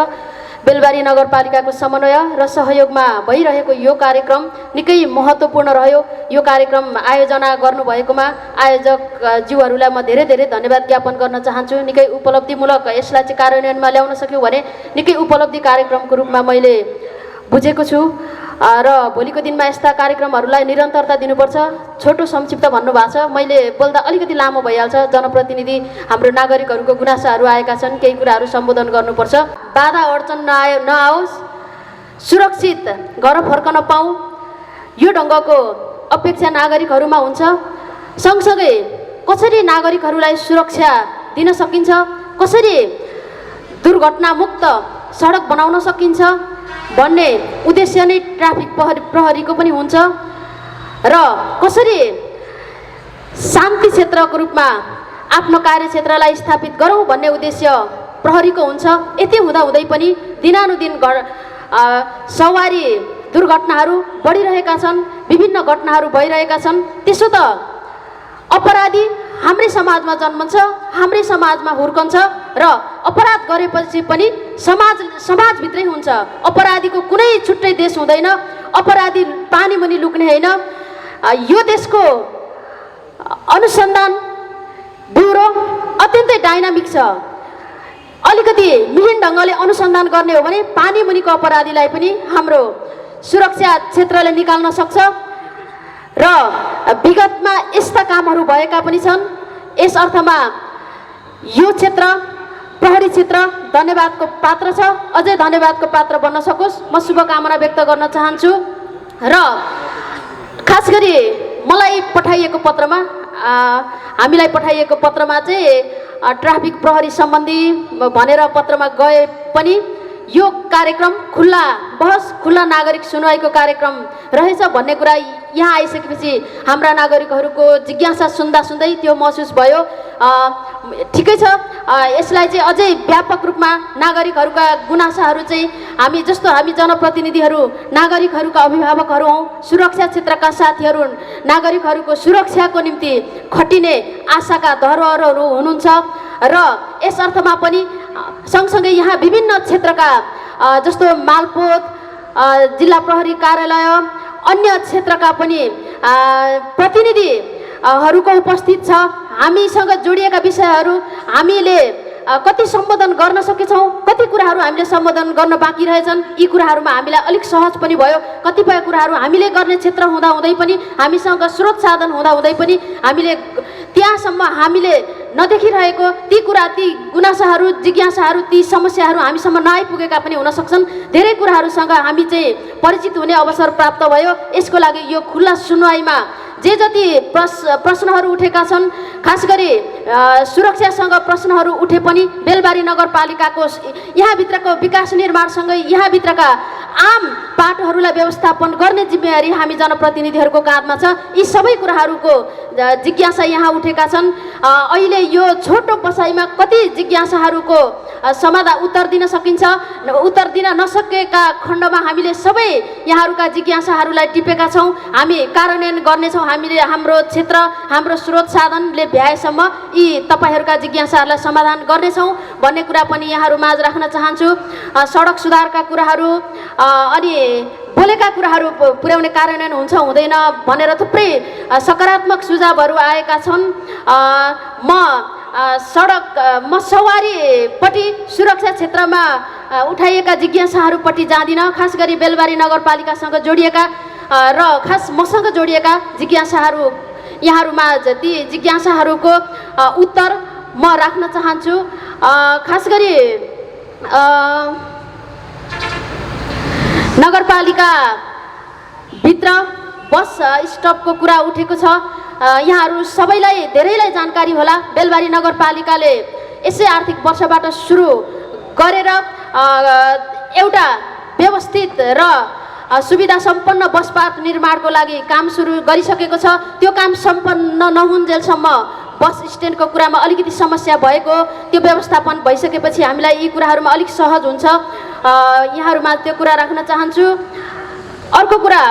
बेलबारी नगरपालिकाको समन्वय र सहयोगमा भइरहेको यो कार्यक्रम निकै महत्त्वपूर्ण रह्यो। यो कार्यक्रम आयोजना गर्नुभएकोमा आयोजकज्यूहरूलाई म धेरै धेरै धन्यवाद ज्ञापन गर्न चाहन्छु। निकै उपलब्धिमूलक यसलाई चाहिँ कार्यान्वयनमा ल्याउन सक्यो भने निकै उपलब्धि कार्यक्रमको रूपमा मैले बुझेको छु र भोलिको दिनमा यस्ता कार्यक्रमहरूलाई निरन्तरता दिनुपर्छ। छोटो संक्षिप्त भन्नुभएको छ, मैले बोल्दा अलिकति लामो भइहाल्छ। जनप्रतिनिधि हाम्रो नागरिकहरूको गुनासाहरू आएका छन्, केही कुराहरू सम्बोधन गर्नुपर्छ। बाधा अडचन नआओस्, सुरक्षित घर फर्कन पाऊँ, यो ढङ्गको अपेक्षा नागरिकहरूमा हुन्छ। सँगसँगै कसरी नागरिकहरूलाई सुरक्षा दिन सकिन्छ, कसरी दुर्घटनामुक्त सडक बनाउन सकिन्छ भन्ने उद्देश्य नै ट्राफिक प्रहरीको पनि हुन्छ र कसरी शान्ति क्षेत्रको रूपमा आफ्नो कार्यक्षेत्रलाई स्थापित गरौँ भन्ने उद्देश्य प्रहरीको हुन्छ। यति हुँदाहुँदै पनि दिनानुदिन सवारी दुर्घटनाहरू बढिरहेका छन्, विभिन्न घटनाहरू भइरहेका छन्। त्यसो त अपराधी हाम्रै समाजमा जन्मन्छ, हाम्रै समाजमा हुर्कन्छ र अपराध गरेपछि पनि समाजभित्रै हुन्छ। अपराधीको कुनै छुट्टै देश हुँदैन, अपराधी पानी मुनि लुक्ने होइन। यो देशको अनुसन्धान ब्युरो अत्यन्तै डाइनामिक छ। अलिकति मिहिन ढङ्गले अनुसन्धान गर्ने हो भने पानी मुनिको अपराधीलाई पनि हाम्रो सुरक्षा क्षेत्रले निकाल्न सक्छ र विगतमा यस्ता कामहरू भएका पनि छन्। यस अर्थमा यो क्षेत्र प्रहरी क्षेत्र धन्यवादको पात्र छ, अझै धन्यवादको पात्र बन्न सकोस् म शुभकामना व्यक्त गर्न चाहन्छु। र खास गरी मलाई पठाइएको पत्रमा हामीलाई पठाइएको पत्रमा चाहिँ ट्राफिक प्रहरी सम्बन्धी भनेर पत्रमा गए पनि यो कार्यक्रम खुल्ला बहस, खुल्ला नागरिक सुनवाईको कार्यक्रम रहेछ भन्ने कुरा यहाँ आइसकेपछि हाम्रा नागरिकहरूको जिज्ञासा सुन्दै त्यो महसुस भयो। ठिकै छ, यसलाई चाहिँ अझै व्यापक रूपमा नागरिकहरूका गुनासाहरू चाहिँ हामी जनप्रतिनिधिहरू नागरिकहरूका अभिभावकहरू हौँ, सुरक्षा क्षेत्रका साथीहरू नागरिकहरूको सुरक्षाको निम्ति खटिने आशाका धरोहरहरू हुनुहुन्छ र यस अर्थमा पनि सँगसँगै यहाँ विभिन्न क्षेत्रका जस्तो मालपोत जिल्ला प्रहरी कार्यालय अन्य क्षेत्रका पनि प्रतिनिधिहरूको उपस्थित छ। हामीसँग जोडिएका विषयहरू हामीले कति सम्बोधन गर्न सकेछौँ, कति कुराहरू हामीले सम्बोधन गर्न बाँकी रहेछन्, यी कुराहरूमा हामीलाई अलिक सहज पनि भयो। कतिपय कुराहरू हामीले गर्ने क्षेत्र हुँदाहुँदै पनि, हामीसँग स्रोत साधन हुँदाहुँदै पनि हामीले त्यहाँसम्म हामीले नदेखिरहेको ती कुरा, ती गुनासाहरू, जिज्ञासाहरू, ती समस्याहरू हामीसम्म नआइपुगेका पनि हुन सक्छन्। धेरै कुराहरूसँग हामी चाहिँ परिचित हुने अवसर प्राप्त भयो। यसको लागि यो खुल्ला सुनवाईमा जे जति प्रश्नहरू उठेका छन्, खास गरी सुरक्षासँग प्रश्नहरू उठे पनि बेलबारी नगरपालिकाको यहाँभित्रको विकास निर्माणसँगै यहाँभित्रका आम पाटोहरूलाई व्यवस्थापन गर्ने जिम्मेवारी हामी जनप्रतिनिधिहरूको काँधमा छ। यी सबै कुराहरूको जिज्ञासा यहाँ उठेका छन्। अहिले यो छोटो बसाइमा कति जिज्ञासाहरूको उत्तर दिन सकिन्छ, उत्तर दिन नसकेका खण्डमा हामीले सबै यहाँहरूका जिज्ञासाहरूलाई टिपेका छौँ। हामी कार्यान्वयन गर्नेछौँ। हामीले हाम्रो क्षेत्र, हाम्रो स्रोत साधनले भ्याएसम्म यी तपाईँहरूका जिज्ञासाहरूलाई समाधान गर्नेछौँ भन्ने कुरा पनि यहाँहरूमाझ राख्न चाहन्छु। सडक सुधारका कुराहरू अनि बोलेका कुराहरू पुर्याउने कार्यान्वयन हुन्छ हुँदैन भनेर थुप्रै सकारात्मक सुझावहरू आएका छन्। म सवारीपट्टि सुरक्षा क्षेत्रमा उठाइएका जिज्ञासाहरूपट्टि जाँदिनँ। खास गरी बेलबारी नगरपालिकासँग जोडिएका र खास मसँग जोडिएका जिज्ञासाहरू, यहाँहरूमाझ ती जिज्ञासाहरूको उत्तर म राख्न चाहन्छु। खास गरी नगरपालिकाभित्र बस स्टपको कुरा उठेको छ। यहाँहरू सबैलाई धेरैलाई जानकारी होला, बेलबारी नगरपालिकाले यसै आर्थिक वर्षबाट सुरु गरेर एउटा व्यवस्थित र सुविधा सम्पन्न बस पार्क निर्माणको लागि काम सुरु गरिसकेको छ। त्यो काम सम्पन्न नहुन्जेलसम्म बस स्ट्यान्डको कुरामा अलिकति समस्या भएको, त्यो व्यवस्थापन भइसकेपछि हामीलाई यी कुराहरूमा अलिक सहज हुन्छ। यहाँहरूमा त्यो कुरा राख्न चाहन्छु। अर्को कुरा,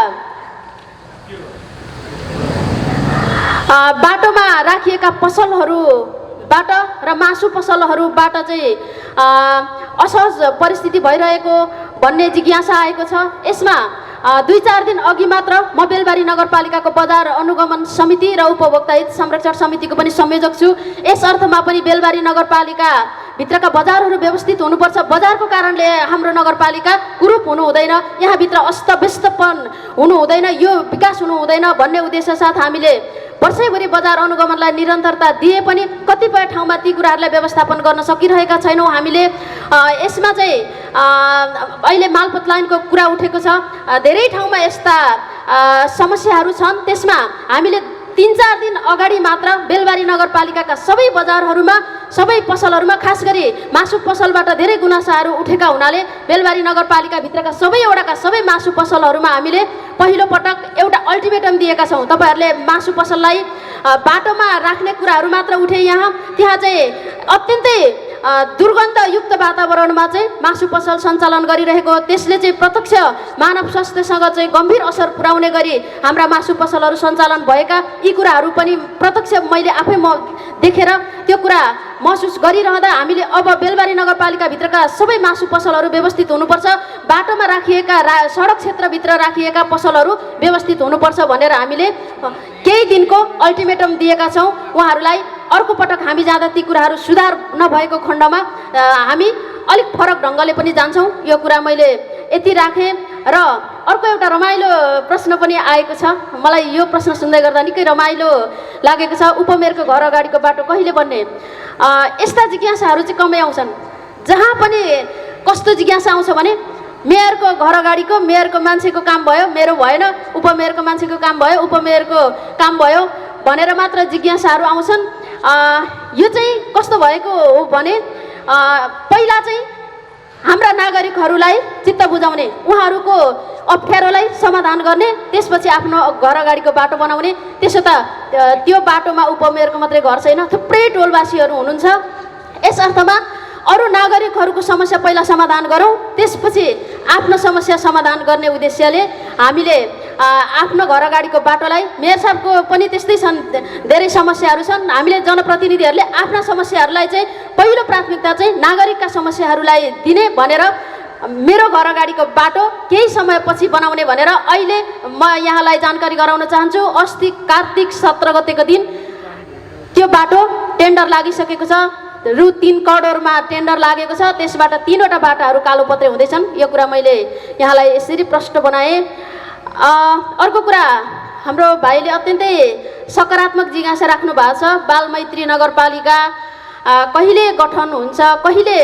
बाटोमा राखिएका पसलहरूबाट र मासु पसलहरूबाट चाहिँ असहज परिस्थिति भइरहेको भन्ने जिज्ञासा आएको छ। यसमा 2-4 दिन अघि मात्र म बेलबारी नगरपालिकाको बजार अनुगमन समिति र उपभोक्ता हित संरक्षण समितिको पनि संयोजक छु। यस अर्थमा पनि बेलबारी नगरपालिका भित्रका बजारहरू व्यवस्थित हुनुपर्छ। बजारको कारणले हाम्रो नगरपालिका कुरूप हुनु हुँदैन, यहाँभित्र अस्तव्यस्तपन हुनु हुँदैन, यो विकास हुनु हुँदैन भन्ने उद्देश्य साथ हामीले वर्षैभरि बजार अनुगमनलाई निरन्तरता दिए पनि कतिपय ठाउँमा ती कुराहरूलाई व्यवस्थापन गर्न सकिरहेका छैनौँ हामीले। यसमा चाहिँ अहिले मालपोत लाइनको कुरा उठेको छ। धेरै ठाउँमा यस्ता समस्याहरू छन्। त्यसमा हामीले 3-4 दिन अगाडि मात्र बेलबारी नगरपालिकाका सबै बजारहरूमा, सबै पसलहरूमा, खास गरी मासु पसलबाट धेरै गुनासाहरू उठेका हुनाले बेलबारी नगरपालिकाभित्रका सबै वडाका सबै मासु पसलहरूमा हामीले पहिलो पटक एउटा अल्टिमेटम दिएका छौँ। तपाईँहरूले मासु पसललाई बाटोमा राख्ने कुराहरू मात्र उठे, त्यहाँ चाहिँ अत्यन्तै दुर्गन्धयुक्त वातावरणमा चाहिँ मासु पसल सञ्चालन गरिरहेको, त्यसले चाहिँ प्रत्यक्ष मानव स्वास्थ्यसँग चाहिँ गम्भीर असर पुर्याउने गरी हाम्रा मासु पसलहरू सञ्चालन भएका, यी कुराहरू पनि प्रत्यक्ष मैले आफै देखेर त्यो कुरा महसुस गरिरहँदा हामीले अब बेलबारी नगरपालिकाभित्रका सबै मासु पसलहरू व्यवस्थित हुनुपर्छ, बाटोमा राखिएका सडक क्षेत्रभित्र राखिएका पसलहरू व्यवस्थित हुनुपर्छ भनेर हामीले केही दिनको अल्टिमेटम दिएका छौँ उहाँहरूलाई। अर्को पटक हामी जाँदा ती कुराहरू सुधार नभएको खण्डमा हामी अलिक फरक ढङ्गले पनि जान्छौँ। यो कुरा मैले यति राखेँ। र अर्को एउटा रमाइलो प्रश्न पनि आएको छ। मलाई यो प्रश्न सुन्दै गर्दा निकै रमाइलो लागेको छ। उपमेयरको घर अगाडिको बाटो कहिले बन्ने? यस्ता जिज्ञासाहरू चाहिँ कमै आउँछन्। जहाँ पनि कस्तो जिज्ञासा आउँछ भने मेयरको घर अगाडिको मेयरको मान्छेको काम भयो, मेरो भएन, उपमेयरको मान्छेको काम भयो, उपमेयरको काम भयो भनेर मात्र जिज्ञासाहरू आउँछन्। यो चाहिँ कस्तो भएको हो भने पहिला चाहिँ हाम्रा नागरिकहरूलाई चित्त बुझाउने, उहाँहरूको अप्ठ्यारोलाई समाधान गर्ने, त्यसपछि आफ्नो घर अगाडिको बाटो बनाउने। त्यसो त त्यो बाटोमा उपमेयरको मात्रै घर छैन, थुप्रै टोलवासीहरू हुनुहुन्छ। यस अर्थमा अरू नागरिकहरूको समस्या पहिला समाधान गरौँ, त्यसपछि आफ्नो समस्या समाधान गर्ने उद्देश्यले हामीले आफ्नो घर अगाडिको बाटोलाई, मेयर साहबको पनि त्यस्तै छन्, धेरै समस्याहरू छन्। हामीले जनप्रतिनिधिहरूले आफ्ना समस्याहरूलाई चाहिँ पहिलो प्राथमिकता चाहिँ नागरिकका समस्याहरूलाई दिने भनेर मेरो घर अगाडिको बाटो केही समयपछि बनाउने भनेर अहिले म यहाँलाई जानकारी गराउन चाहन्छु। अस्ति कार्तिक 17 गतेको दिन त्यो बाटो टेन्डर लागिसकेको छ। रु 3 करोडमा टेन्डर लागेको छ। त्यसबाट 3वटा बाटाहरू कालोपत्रे हुँदैछन्। यो कुरा मैले यहाँलाई यसरी प्रश्न बनाएँ। अर्को कुरा, हाम्रो भाइले अत्यन्तै सकारात्मक जिज्ञासा राख्नु भएको छ। बालमैत्री नगरपालिका कहिले गठन हुन्छ, कहिले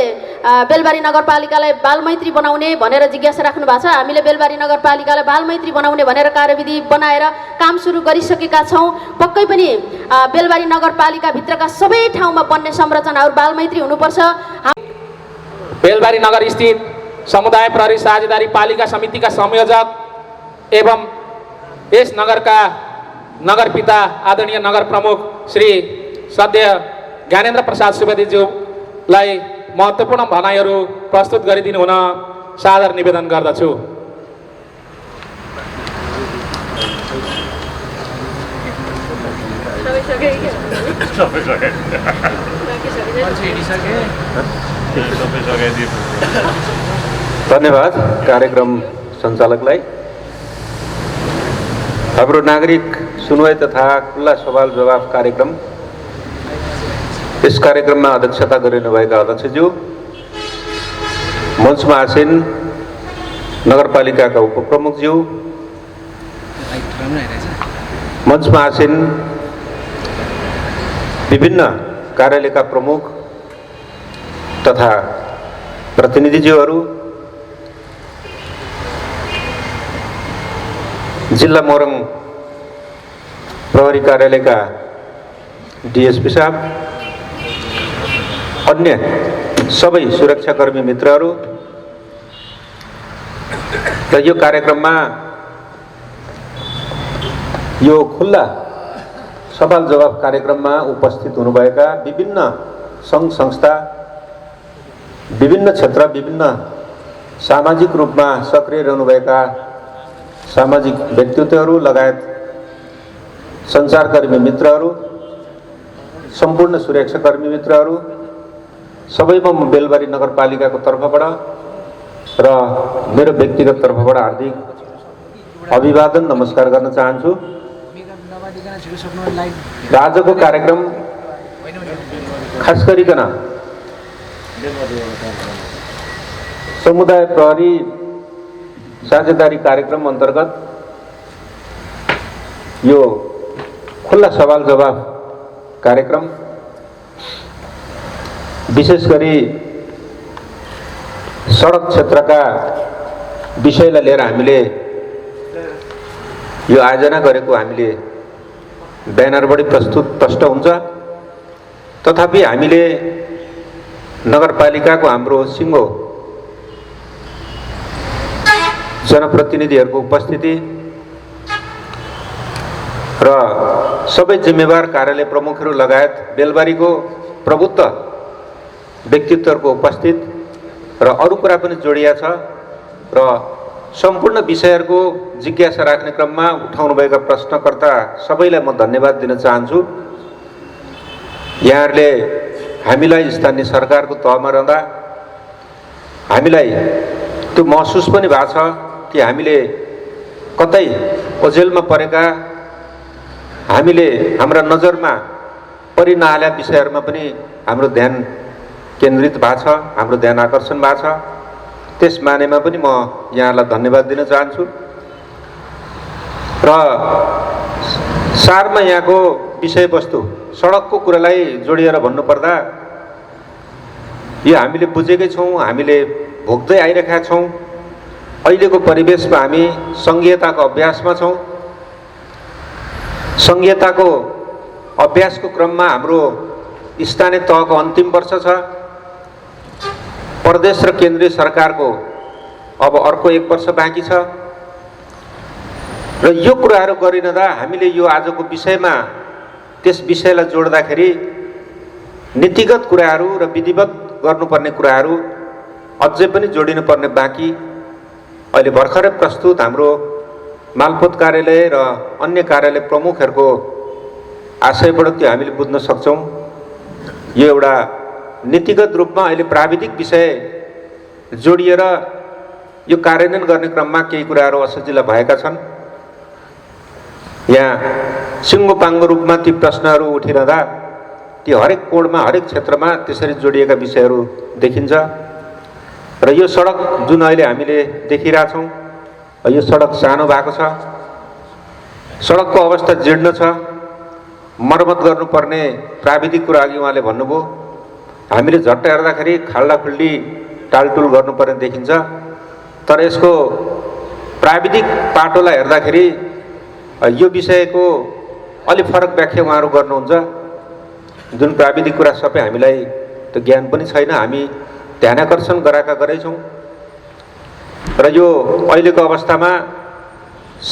बेलबारी नगरपालिकालाई बालमैत्री बनाउने भनेर जिज्ञासा राख्नु भएको छ। हामीले बेलबारी नगरपालिकालाई बालमैत्री बनाउने भनेर कार्यविधि बनाएर काम सुरु गरिसकेका छौँ। पक्कै पनि बेलबारी नगरपालिकाभित्रका सबै ठाउँमा बन्ने संरचनाहरू बालमैत्री हुनुपर्छ। बेलबारी नगर स्थित समुदाय प्रहरी साझेदारी पालिका समितिका संयोजक एवं यस नगरका नगरपिता आदरणीय नगर प्रमुख श्री सद्य ज्ञानेन्द्र प्रसाद सुवेदीज्यूलाई महत्त्वपूर्ण भनाइहरू प्रस्तुत गरिदिनु हुन सादर निवेदन गर्दछु। धन्यवाद कार्यक्रम सञ्चालकलाई। हाम्रो नागरिक सुनवाई तथा खुल्ला सवाल जवाफ कार्यक्रम, यस कार्यक्रममा अध्यक्षता गरिनुभएका अध्यक्षज्यू, मञ्चमा आसीन नगरपालिकाका उपप्रमुखज्यू, मञ्चमा आसीन विभिन्न कार्यालयका प्रमुख तथा प्रतिनिधिज्यूहरू, जिल्ला मोरङ प्रहरी कार्यालयका डिएसपी साहब, अन्य सबै सुरक्षाकर्मी मित्रहरू र यो कार्यक्रममा यो खुल्ला सवाल जवाफ कार्यक्रममा उपस्थित हुनुभएका विभिन्न सङ्घ संस्था, विभिन्न क्षेत्र, विभिन्न सामाजिक रूपमा सक्रिय रहनुभएका सामाजिक व्यक्तित्वहरू लगायत सञ्चारकर्मी मित्रहरू, सम्पूर्ण सुरक्षाकर्मी मित्रहरू, सबैमा म बेलबारी नगरपालिकाको तर्फबाट र मेरो व्यक्तिगत तर्फबाट हार्दिक अभिवादन नमस्कार गर्न चाहन्छु। र आजको कार्यक्रम खास गरिकन समुदाय प्रहरी साझेदारी कार्यक्रम अन्तर्गत यो खुल्ला सवाल जवाफ कार्यक्रम विशेष गरी सडक क्षेत्रका विषयलाई लिएर हामीले यो आयोजना गरेको हामीले ब्यानरबाटै प्रष्ट हुन्छ। तथापि हामीले नगरपालिकाको हाम्रो सिङ्गो जनप्रतिनिधिहरूको उपस्थिति र सबै जिम्मेवार कार्यालय प्रमुखहरू लगायत बेलबारीको प्रबुद्ध व्यक्तित्वहरूको उपस्थित र अरू कुरा पनि जोडिया छ र सम्पूर्ण विषयहरूको जिज्ञासा राख्ने क्रममा उठाउनुभएका प्रश्नकर्ता सबैलाई म धन्यवाद दिन चाहन्छु। यहाँहरूले हामीलाई स्थानीय सरकारको तहमा रहँदा हामीलाई त्यो महसुस पनि भएको छ कि हामीले कतै ओझेलमा परेका, हामीले हाम्रा नजरमा परि नहालेका विषयहरूमा पनि हाम्रो ध्यान केन्द्रित भएको छ, हाम्रो ध्यान आकर्षण भएको छ। त्यस मानेमा पनि म यहाँलाई धन्यवाद दिन चाहन्छु। र सारमा यहाँको विषयवस्तु सडकको कुरालाई जोडिएर भन्नुपर्दा यो हामीले बुझेकै छौँ, हामीले भोग्दै आइरहेका छौँ। अहिलेको परिवेशमा हामी सङ्घीयताको अभ्यासमा छौँ। सङ्घीयताको अभ्यासको क्रममा हाम्रो स्थानीय तहको अन्तिम वर्ष छ। प्रदेश र केन्द्रीय सरकारको अब अर्को 1 वर्ष बाँकी छ र यो कुराहरू गरिरहँदा हामीले यो आजको विषयमा त्यस विषयलाई जोड्दाखेरि नीतिगत कुराहरू र विधिवत गर्नुपर्ने कुराहरू अझै पनि जोडिनुपर्ने बाँकी। अहिले भर्खरै प्रस्तुत हाम्रो मालपोत कार्यालय र अन्य कार्यालय प्रमुखहरूको आशयबाट त्यो हामीले बुझ्न सक्छौँ। यो एउटा नीतिगत रूपमा अहिले प्राविधिक विषय जोडिएर यो कार्यान्वयन गर्ने क्रममा केही कुराहरू असजिला भएका छन्। यहाँ सिङ्गोपाङ्गो रूपमा ती प्रश्नहरू उठिरहँदा ती हरेक कोणमा हरेक क्षेत्रमा त्यसरी जोडिएका विषयहरू देखिन्छ र यो सडक जुन अहिले हामीले देखिरहेछौँ, यो सडक सानो भएको छ, सडकको अवस्था जीर्ण छ, मर्मत गर्नुपर्ने प्राविधिक कुरा अघि उहाँले भन्नुभयो। हामीले झट्ट हेर्दाखेरि खाल्डाखुल्डी टालटुल गर्नुपर्ने देखिन्छ, तर यसको प्राविधिक पाटोलाई हेर्दाखेरि यो विषयको अलि फरक व्याख्या उहाँहरू गर्नुहुन्छ। जुन प्राविधिक कुरा सबै हामीलाई त्यो ज्ञान पनि छैन, हामी ध्यानाकर्षण गराएका गरेछौँ र यो अहिलेको अवस्थामा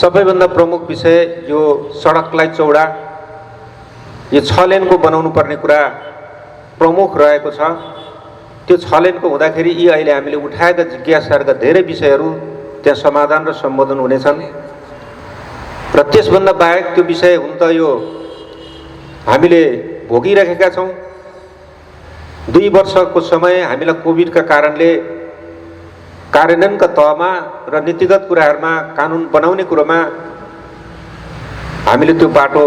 सबैभन्दा प्रमुख विषय यो सडकलाई चौडा, यो 6 लेनको बनाउनु पर्ने कुरा प्रमुख रहेको छ। त्यो 6 लेनको हुँदाखेरि यी अहिले हामीले उठाएका जिज्ञासाहरूका धेरै विषयहरू त्यहाँ समाधान र सम्बोधन हुनेछन् र त्यसभन्दा बाहेक त्यो विषय हुन त यो हामीले भोगिरहेका छौँ। 2 वर्षको समय हामीलाई कोभिडका कारणले कार्यान्वयनका तहमा र नीतिगत कुराहरूमा कानुन बनाउने कुरोमा हामीले त्यो बाटो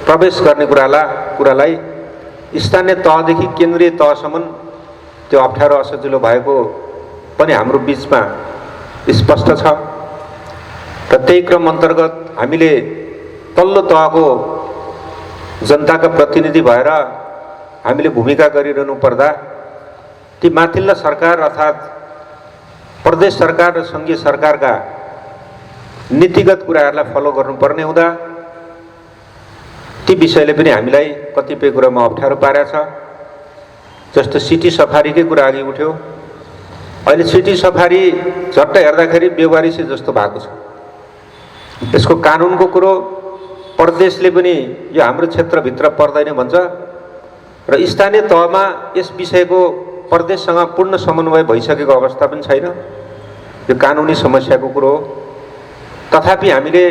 प्रवेश गर्ने कुरालाई स्थानीय तहदेखि केन्द्रीय तहसम्म त्यो अप्ठ्यारो असजिलो भएको पनि हाम्रो बिचमा स्पष्ट छ र त्यही क्रम अन्तर्गत हामीले तल्लो तहको जनताका प्रतिनिधि भएर हामीले भूमिका गरिरहनु पर्दा ती माथिल्ला सरकार अर्थात् प्रदेश सरकार र सङ्घीय सरकारका नीतिगत कुराहरूलाई फलो गर्नुपर्ने हुँदा ती विषयले पनि हामीलाई कतिपय कुरामा अप्ठ्यारो पारेको छ। जस्तो सिटी सफारीकै कुरा अघि उठ्यो। अहिले सिटी सफारी झट्ट हेर्दाखेरि बेवारिसी जस्तो भएको छ। यसको कानुनको कुरो प्रदेशले पनि यो हाम्रो क्षेत्रभित्र पर्दैन भन्छ र स्थानीय तहमा यस विषयको प्रदेशसँग पूर्ण समन्वय भइसकेको अवस्था पनि छैन। यो कानुनी समस्याको कुरो हो। तथापि हामीले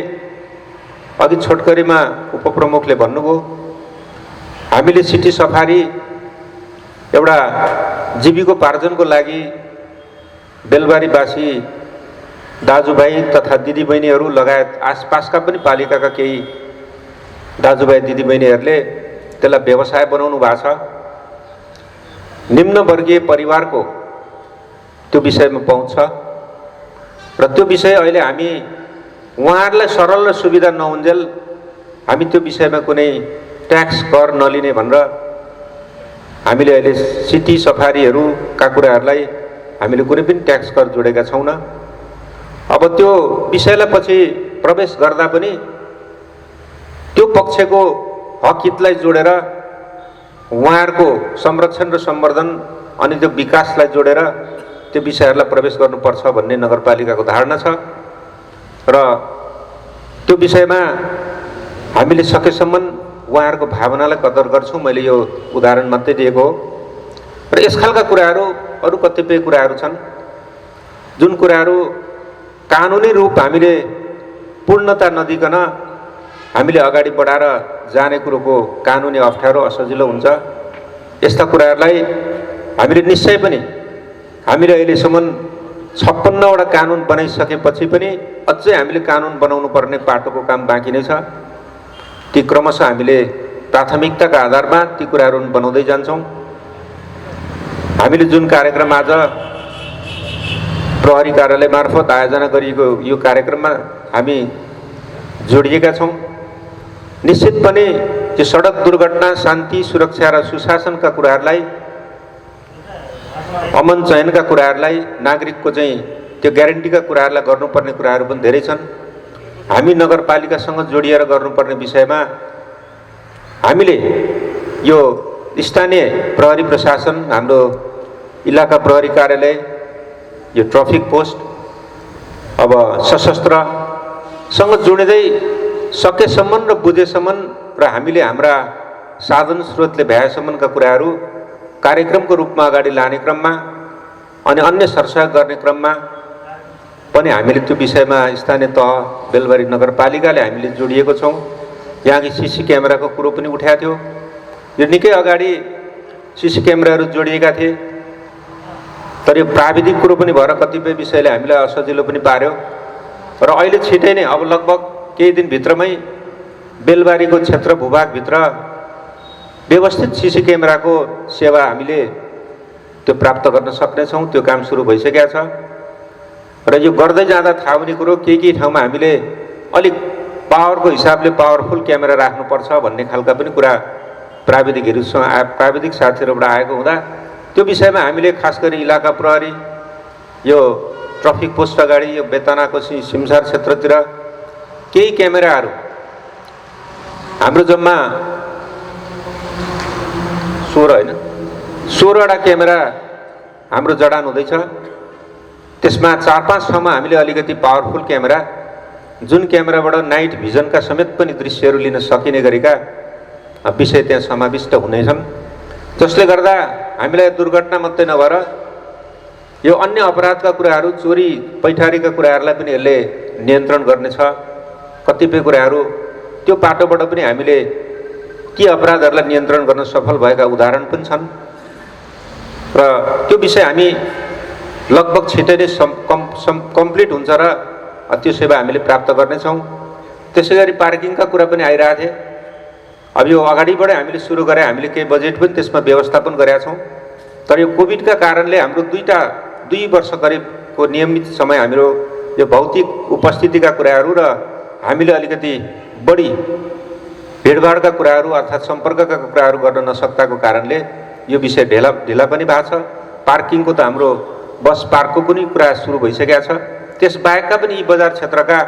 अघि छोटकरीमा उपप्रमुखले भन्नुभयो, हामीले सिटी सफारी एउटा जीविकोपार्जनको लागि बेलबारीवासी दाजुभाइ तथा दिदीबहिनीहरू लगायत आसपासका पनि पालिकाका केही दाजुभाइ दिदीबहिनीहरूले त्यसलाई व्यवसाय बनाउनु भएको छ। निम्नवर्गीय परिवारको त्यो विषयमा पहुँच छ र त्यो विषय अहिले हामी उहाँहरूलाई सरल र सुविधा नहुन्जेल हामी त्यो विषयमा कुनै ट्याक्स कर नलिने भनेर हामीले अहिले सिटी सफारीहरूका कुराहरूलाई हामीले कुनै पनि ट्याक्स कर जोडेका छैनौँ। अब त्यो विषयलाई पछि प्रवेश गर्दा पनि त्यो पक्षको हक हितलाई जोडेर उहाँहरूको संरक्षण र सम्वर्धन अनि त्यो विकासलाई जोडेर त्यो विषयहरूलाई प्रवेश गर्नुपर्छ भन्ने नगरपालिकाको धारणा छ र त्यो विषयमा हामीले सकेसम्म उहाँहरूको भावनालाई कदर गर्छौँ। मैले यो उदाहरण मात्रै दिएको हो र यस खालका कुराहरू अरू कतिपय कुराहरू छन् जुन कुराहरू कानुनी रूप हामीले पूर्णता नदिकन हामीले अगाडि बढाएर जाने कुरोको कानुनी अप्ठ्यारो असजिलो हुन्छ। यस्ता कुराहरूलाई हामीले निश्चय पनि हामीले अहिलेसम्म 56वटा कानुन बनाइसकेपछि पनि अझै हामीले कानुन बनाउनु पर्ने पाटोको काम बाँकी नै छ। ती क्रमशः हामीले प्राथमिकताका आधारमा ती कुराहरू बनाउँदै जान्छौँ। हामीले जुन कार्यक्रम आज प्रहरी कार्यालय मार्फत आयोजना गरिएको यो कार्यक्रममा हामी जोडिएका छौँ। निश्चित पनि त्यो सडक दुर्घटना, शान्ति, सुरक्षा र सुशासनका कुराहरूलाई, अमन चयनका कुराहरूलाई, नागरिकको चाहिँ त्यो ग्यारेन्टीका कुराहरूलाई गर्नुपर्ने कुराहरू पनि धेरै छन्। हामी नगरपालिकासँग जोडिएर गर्नुपर्ने विषयमा हामीले यो स्थानीय प्रहरी प्रशासन, हाम्रो इलाका प्रहरी कार्यालय, यो ट्राफिक पोस्ट, अब सशस्त्रसँग जोडिँदै सकेसम्म र बुझेसम्म र हामीले हाम्रा साधन स्रोतले भ्याएसम्मका कुराहरू कार्यक्रमको रूपमा अगाडि लाने क्रममा अनि अन्य सरसहयोग गर्ने क्रममा पनि हामीले त्यो विषयमा स्थानीय तह बेलबारी नगरपालिकाले हामीले जोडिएको छौँ। यहाँकी सीसी क्यामेराको कुरो पनि उठाएको थियो। यो निकै अगाडि सीसी क्यामेराहरू जोडिएका थिए, तर यो प्राविधिक कुरो पनि भएर कतिपय विषयले हामीलाई असजिलो पनि पार्यो र अहिले छिटै नै अब लगभग केही दिनभित्रमै बेलबारीको क्षेत्र भूभागभित्र व्यवस्थित सिसी क्यामेराको सेवा हामीले त्यो प्राप्त गर्न सक्नेछौँ। त्यो काम सुरु भइसकेको छ र यो गर्दै जाँदा थाहा हुने कुरो केही ठाउँमा हामीले अलिक पावरको हिसाबले पावरफुल क्यामेरा राख्नुपर्छ भन्ने खालका पनि कुरा प्राविधिक साथीहरूबाट आएको हुँदा त्यो विषयमा हामीले खास गरी इलाका प्रहरी यो ट्राफिक पोस्ट अगाडि यो बेतनाको सिमसार क्षेत्रतिर केही क्यामेराहरू हाम्रो जम्मा 16वटा क्यामेरा हाम्रो जडान हुँदैछ। त्यसमा 4-5 ठाउँमा हामीले अलिकति पावरफुल क्यामेरा जुन क्यामेराबाट नाइट भिजनका समेत पनि दृश्यहरू लिन सकिने गरेका विषय त्यहाँ समाविष्ट हुनेछन्, जसले गर्दा हामीलाई दुर्घटना मात्रै नभएर यो अन्य अपराधका कुराहरू चोरी पैठारीका कुराहरूलाई पनि यसले नियन्त्रण गर्नेछ। कतिपय कुराहरू त्यो पाटोबाट पनि हामीले ती अपराधहरूलाई नियन्त्रण गर्न सफल भएका उदाहरण पनि छन् र त्यो विषय हामी लगभग छिटै नै कम्प्लिट हुन्छ र त्यो सेवा हामीले प्राप्त गर्नेछौँ। त्यसै गरी पार्किङका कुरा पनि आइरहेको थिए। अब यो अगाडिबाटै हामीले सुरु गरे, हामीले केही बजेट पनि त्यसमा व्यवस्थापन गरेका छौँ। तर यो कोभिडका कारणले हाम्रो 2 वर्ष करिबको नियमित समय हाम्रो यो भौतिक उपस्थितिका कुराहरू र हामीले अलिकति बढी भिडभाडका कुराहरू अर्थात् सम्पर्कका कुराहरू गर्न नसक्दाको कारणले यो विषय ढिला पनि भएको छ। पार्किङको त हाम्रो बस पार्कको पनि कुरा सुरु भइसकेको छ। त्यसबाहेकका पनि यी बजार क्षेत्रका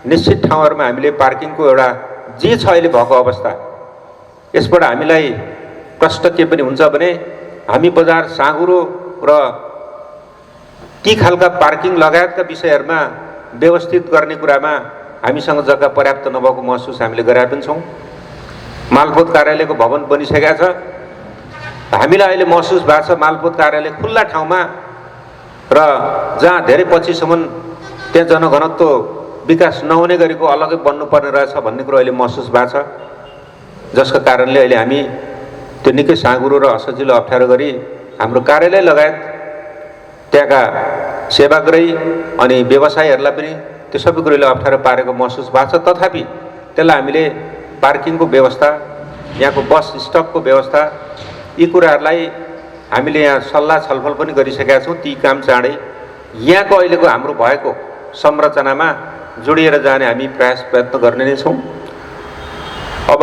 निश्चित ठाउँहरूमा हामीले पार्किङको एउटा जे छ अहिले भएको अवस्था, यसबाट हामीलाई कष्ट के पनि हुन्छ भने हामी बजार साँघुरो र ती खालका पार्किङ लगायतका विषयहरूमा व्यवस्थित गर्ने कुरामा हामीसँग जग्गा पर्याप्त नभएको महसुस हामीले गरेका पनि छौँ। मालपोत कार्यालयको भवन बनिसकेका छ। हामीलाई अहिले महसुस भएको छ मालपोत कार्यालय खुल्ला ठाउँमा र जहाँ धेरै पछिसम्म त्यहाँ जनघनत्व विकास नहुने गरेको अलग्गै बन्नुपर्ने रहेछ भन्ने कुरो अहिले महसुस भएको छ, जसका कारणले अहिले हामी त्यो निकै साँघुरो र असजिलो अप्ठ्यारो गरी हाम्रो कार्यालय लगायत त्यहाँका सेवाग्राही अनि व्यवसायीहरूलाई पनि त्यो सबै कुरोले अप्ठ्यारो पारेको महसुस भएको छ। तथापि त्यसलाई हामीले पार्किङको व्यवस्था, यहाँको बस स्टपको व्यवस्था, यी कुराहरूलाई हामीले यहाँ सल्लाह छलफल पनि गरिसकेका छौँ। ती काम चाँडै यहाँको अहिलेको हाम्रो भएको संरचनामा जोडिएर जाने हामी प्रयत्न गर्ने नै छौँ। अब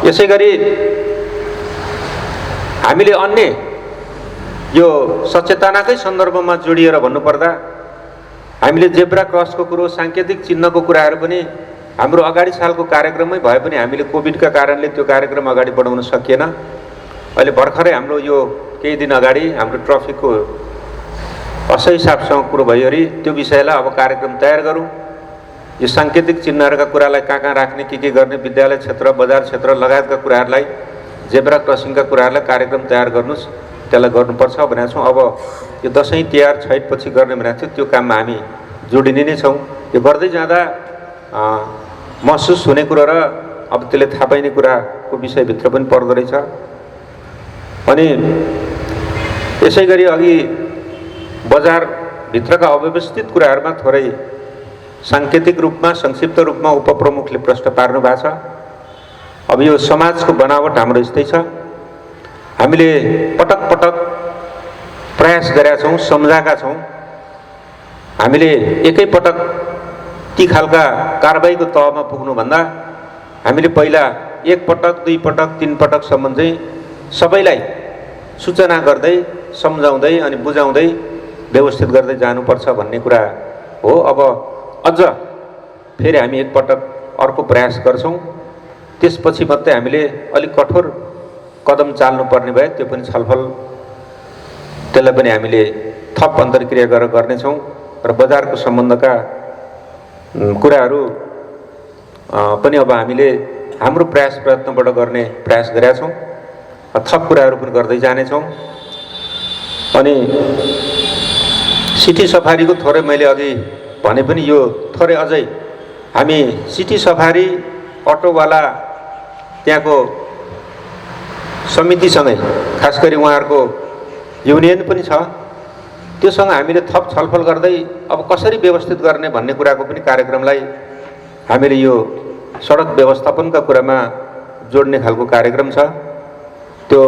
यसै गरी हामीले अन्य यो सचेतनाकै सन्दर्भमा जोडिएर भन्नुपर्दा हामीले जेब्रा क्रसको कुरो, साङ्केतिक चिन्हको कुराहरू पनि हाम्रो अगाडि सालको कार्यक्रममै भए पनि हामीले कोभिडका कारणले त्यो कार्यक्रम अगाडि बढाउन सकिएन। अहिले भर्खरै हाम्रो यो केही दिन अगाडि हाम्रो ट्राफिकको असही हिसाबसँग कुरो भयो अरे त्यो विषयलाई अब कार्यक्रम तयार गरौँ। यो साङ्केतिक चिन्हहरूका कुरालाई कहाँ राख्ने, के गर्ने, विद्यालय क्षेत्र, बजार क्षेत्र लगायतका कुराहरूलाई, जेब्रा क्रसिङका कुराहरूलाई कार्यक्रम तयार गर्नुहोस्, त्यसलाई गर्नुपर्छ भनेको छौँ। अब यो दसैँ तिहार छैटपछि गर्ने भनेको थियो, त्यो काममा हामी जोडिने नै छौँ। यो गर्दै जाँदा महसुस हुने कुरो र अब त्यसले थाहा पाइने कुराको विषयभित्र पनि पर्दो रहेछ। अनि यसै गरी अघि बजारभित्रका अव्यवस्थित कुराहरूमा थोरै साङ्केतिक रूपमा, संक्षिप्त रूपमा उपप्रमुखले प्रश्न पार्नु भएको छ। अब यो समाजको बनावट हाम्रो यस्तै छ। हामीले पटक पटक प्रयास गरेका छौँ, सम्झाएका छौँ। हामीले एकैपटक ती खालका कारबाहीको तहमा पुग्नुभन्दा हामीले पहिला 1 पटक, 2 पटक, 3 पटकसम्म चाहिँ सबैलाई सूचना गर्दै, सम्झाउँदै अनि बुझाउँदै व्यवस्थित गर्दै जानुपर्छ भन्ने कुरा हो। अब अझ फेरि हामी एकपटक अर्को प्रयास गर्छौँ, त्यसपछि मात्रै हामीले अलिक कठोर कदम चाल्नुपर्ने भए त्यो पनि छलफल, त्यसलाई पनि हामीले थप अन्तर्क्रिया गरेर गर्नेछौँ। र बजारको सम्बन्धका कुराहरू पनि अब हामीले हाम्रो प्रयत्नबाट गर्ने प्रयास गरेका छौँ। थप कुराहरू पनि गर्दै जानेछौँ। अनि सिटी सफारीको थोरै मैले अघि भने पनि यो थोरै अझै हामी सिटी सफारी अटोवाला त्यहाँको समितिसँगै, खास गरी उहाँहरूको युनियन पनि छ, त्योसँग हामीले थप छलफल गर्दै अब कसरी व्यवस्थित गर्ने भन्ने कुराको पनि कार्यक्रमलाई हामीले यो सडक व्यवस्थापनका कुरामा जोड्ने खालको कार्यक्रम छ। त्यो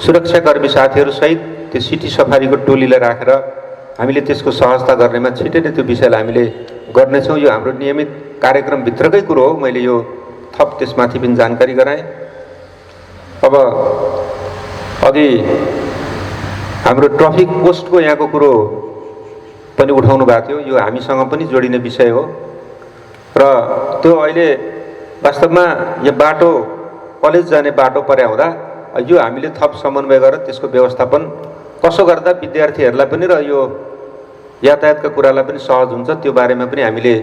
सुरक्षाकर्मी साथीहरूसहित त्यो सिटी सफारीको टोलीलाई राखेर हामीले त्यसको सहजता गर्नेमा छिटै नै त्यो विषयलाई हामीले गर्नेछौँ। यो हाम्रो नियमित कार्यक्रमभित्रकै कुरो हो। मैले यो थप त्यसमाथि पनि जानकारी गराएँ। अब अघि हाम्रो ट्राफिक पोस्टको यहाँको कुरो पनि उठाउनु भएको थियो। यो हामीसँग पनि जोडिने विषय हो र त्यो अहिले वास्तवमा यो बाटो कलेज जाने बाटो पर्या हुँदा यो हामीले थप समन्वय गरेर त्यसको व्यवस्थापन कसो गर्दा विद्यार्थीहरूलाई पनि र यो यातायातका कुरालाई पनि सहज हुन्छ त्यो बारेमा पनि हामीले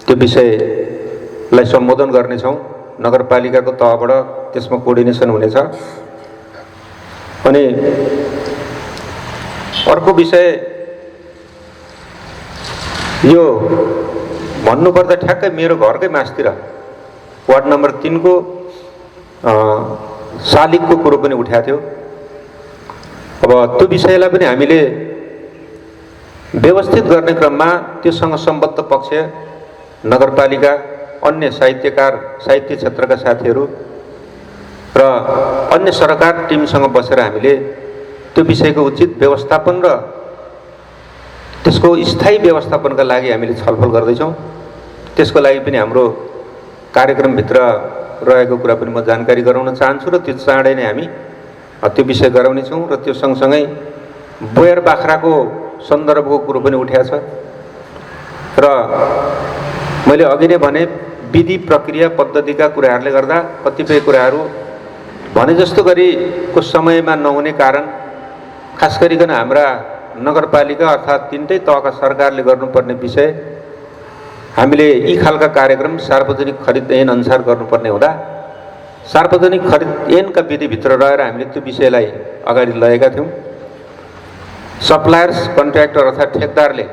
त्यो विषयलाई सम्बोधन गर्नेछौँ। नगरपालिकाको तहबाट त्यसमा कोअर्डिनेसन हुनेछ। अनि अर्को विषय यो भन्नुपर्दा ठ्याक्कै मेरो घरकै मासतिर वार्ड नम्बर 3 को शालिगको कुरो पनि उठाएको थियो। अब त्यो विषयलाई पनि हामीले व्यवस्थित गर्ने क्रममा त्योसँग सम्बद्ध पक्ष नगरपालिका, अन्य साहित्यकार, साहित्य क्षेत्रका साथीहरू र अन्य सरकार टिमसँग बसेर हामीले त्यो विषयको उचित व्यवस्थापन र त्यसको स्थायी व्यवस्थापनका लागि हामीले छलफल गर्दैछौँ। त्यसको लागि पनि हाम्रो कार्यक्रमभित्र रहेको कुरा पनि म जानकारी गराउन चाहन्छु र त्यो चाँडै नै हामी त्यो विषय गराउनेछौँ। र त्यो सँगसँगै बोयर बाख्राको सन्दर्भको कुरो पनि उठाएको छ र मैले अघि नै भने विधि प्रक्रिया पद्धतिका कुराहरूले गर्दा कतिपय कुराहरू भने जस्तो गरेको समयमा नहुने कारण खास गरिकन हाम्रा नगरपालिका अर्थात् 3टै तहका सरकारले गर्नुपर्ने विषय हामीले यी खालका कार्यक्रम सार्वजनिक खरिद ऐन अनुसार गर्नुपर्ने हुँदा सार्वजनिक खरिद ऐनका विधिभित्र रहेर हामीले त्यो विषयलाई अगाडि लगेका थियौँ। सप्लायर्स कन्ट्र्याक्टर अर्थात् ठेकदारले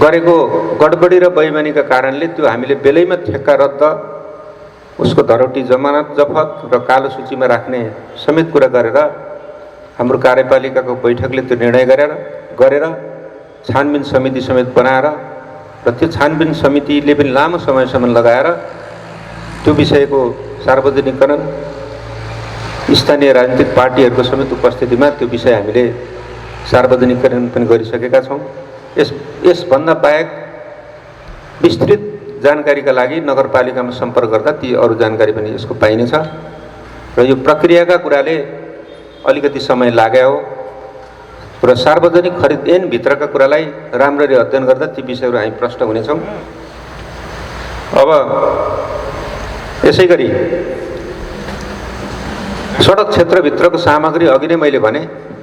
गरेको गडबडी र बेइमानीका कारणले त्यो हामीले बेलैमा ठेक्का रद्द, उसको धरोटी जमानत जफत र कालो सूचीमा राख्ने समेत कुरा गरेर हाम्रो कार्यपालिकाको बैठकले त्यो निर्णय गरेर छानबिन समिति समेत बनाएर र त्यो छानबिन समितिले पनि लामो समयसम्म लगाएर त्यो विषयको सार्वजनिकरण स्थानीय राजनीतिक पार्टीहरूको समेत उपस्थितिमा त्यो विषय हामीले सार्वजनिकरण पनि गरिसकेका छौँ। यसभन्दा बाहेक विस्तृत जानकारीका लागि नगरपालिकामा सम्पर्क गर्दा ती अरू जानकारी पनि यसको पाइनेछ र यो प्रक्रियाका कुराले अलिकति समय लाग्यो हो र सार्वजनिक खरिद ऐनभित्रका कुरालाई राम्ररी अध्ययन गर्दा ती विषयहरू हामी प्रष्ट हुनेछौँ। अब यसै गरी सडक क्षेत्रभित्रको सामग्री अघि नै मैले भने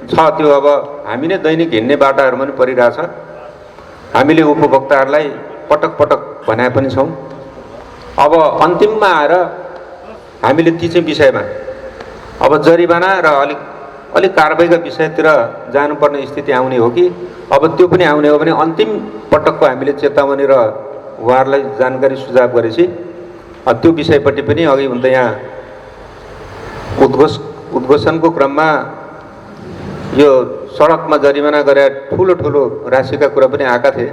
छ, त्यो अब हामी नै दैनिक हिँड्ने बाटाहरूमा पनि परिरहेछ। हामीले उपभोक्ताहरूलाई पटक पटक भने पनि छौँ। अब अन्तिममा आएर हामीले ती चाहिँ विषयमा अब जरिवाना र अलिक कारबाहीका विषयतिर जानुपर्ने स्थिति आउने हो कि अब त्यो पनि आउने हो भने अन्तिम पटकको हामीले चेतावनी र उहाँहरूलाई जानकारी सुझाव गरेपछि त्यो विषयपट्टि पनि अघि हुन त यहाँ उद्घोषणको क्रममा यो सडकमा जरिवाना गरे ठुलो ठुलो राशिका कुरा पनि आएका थिए।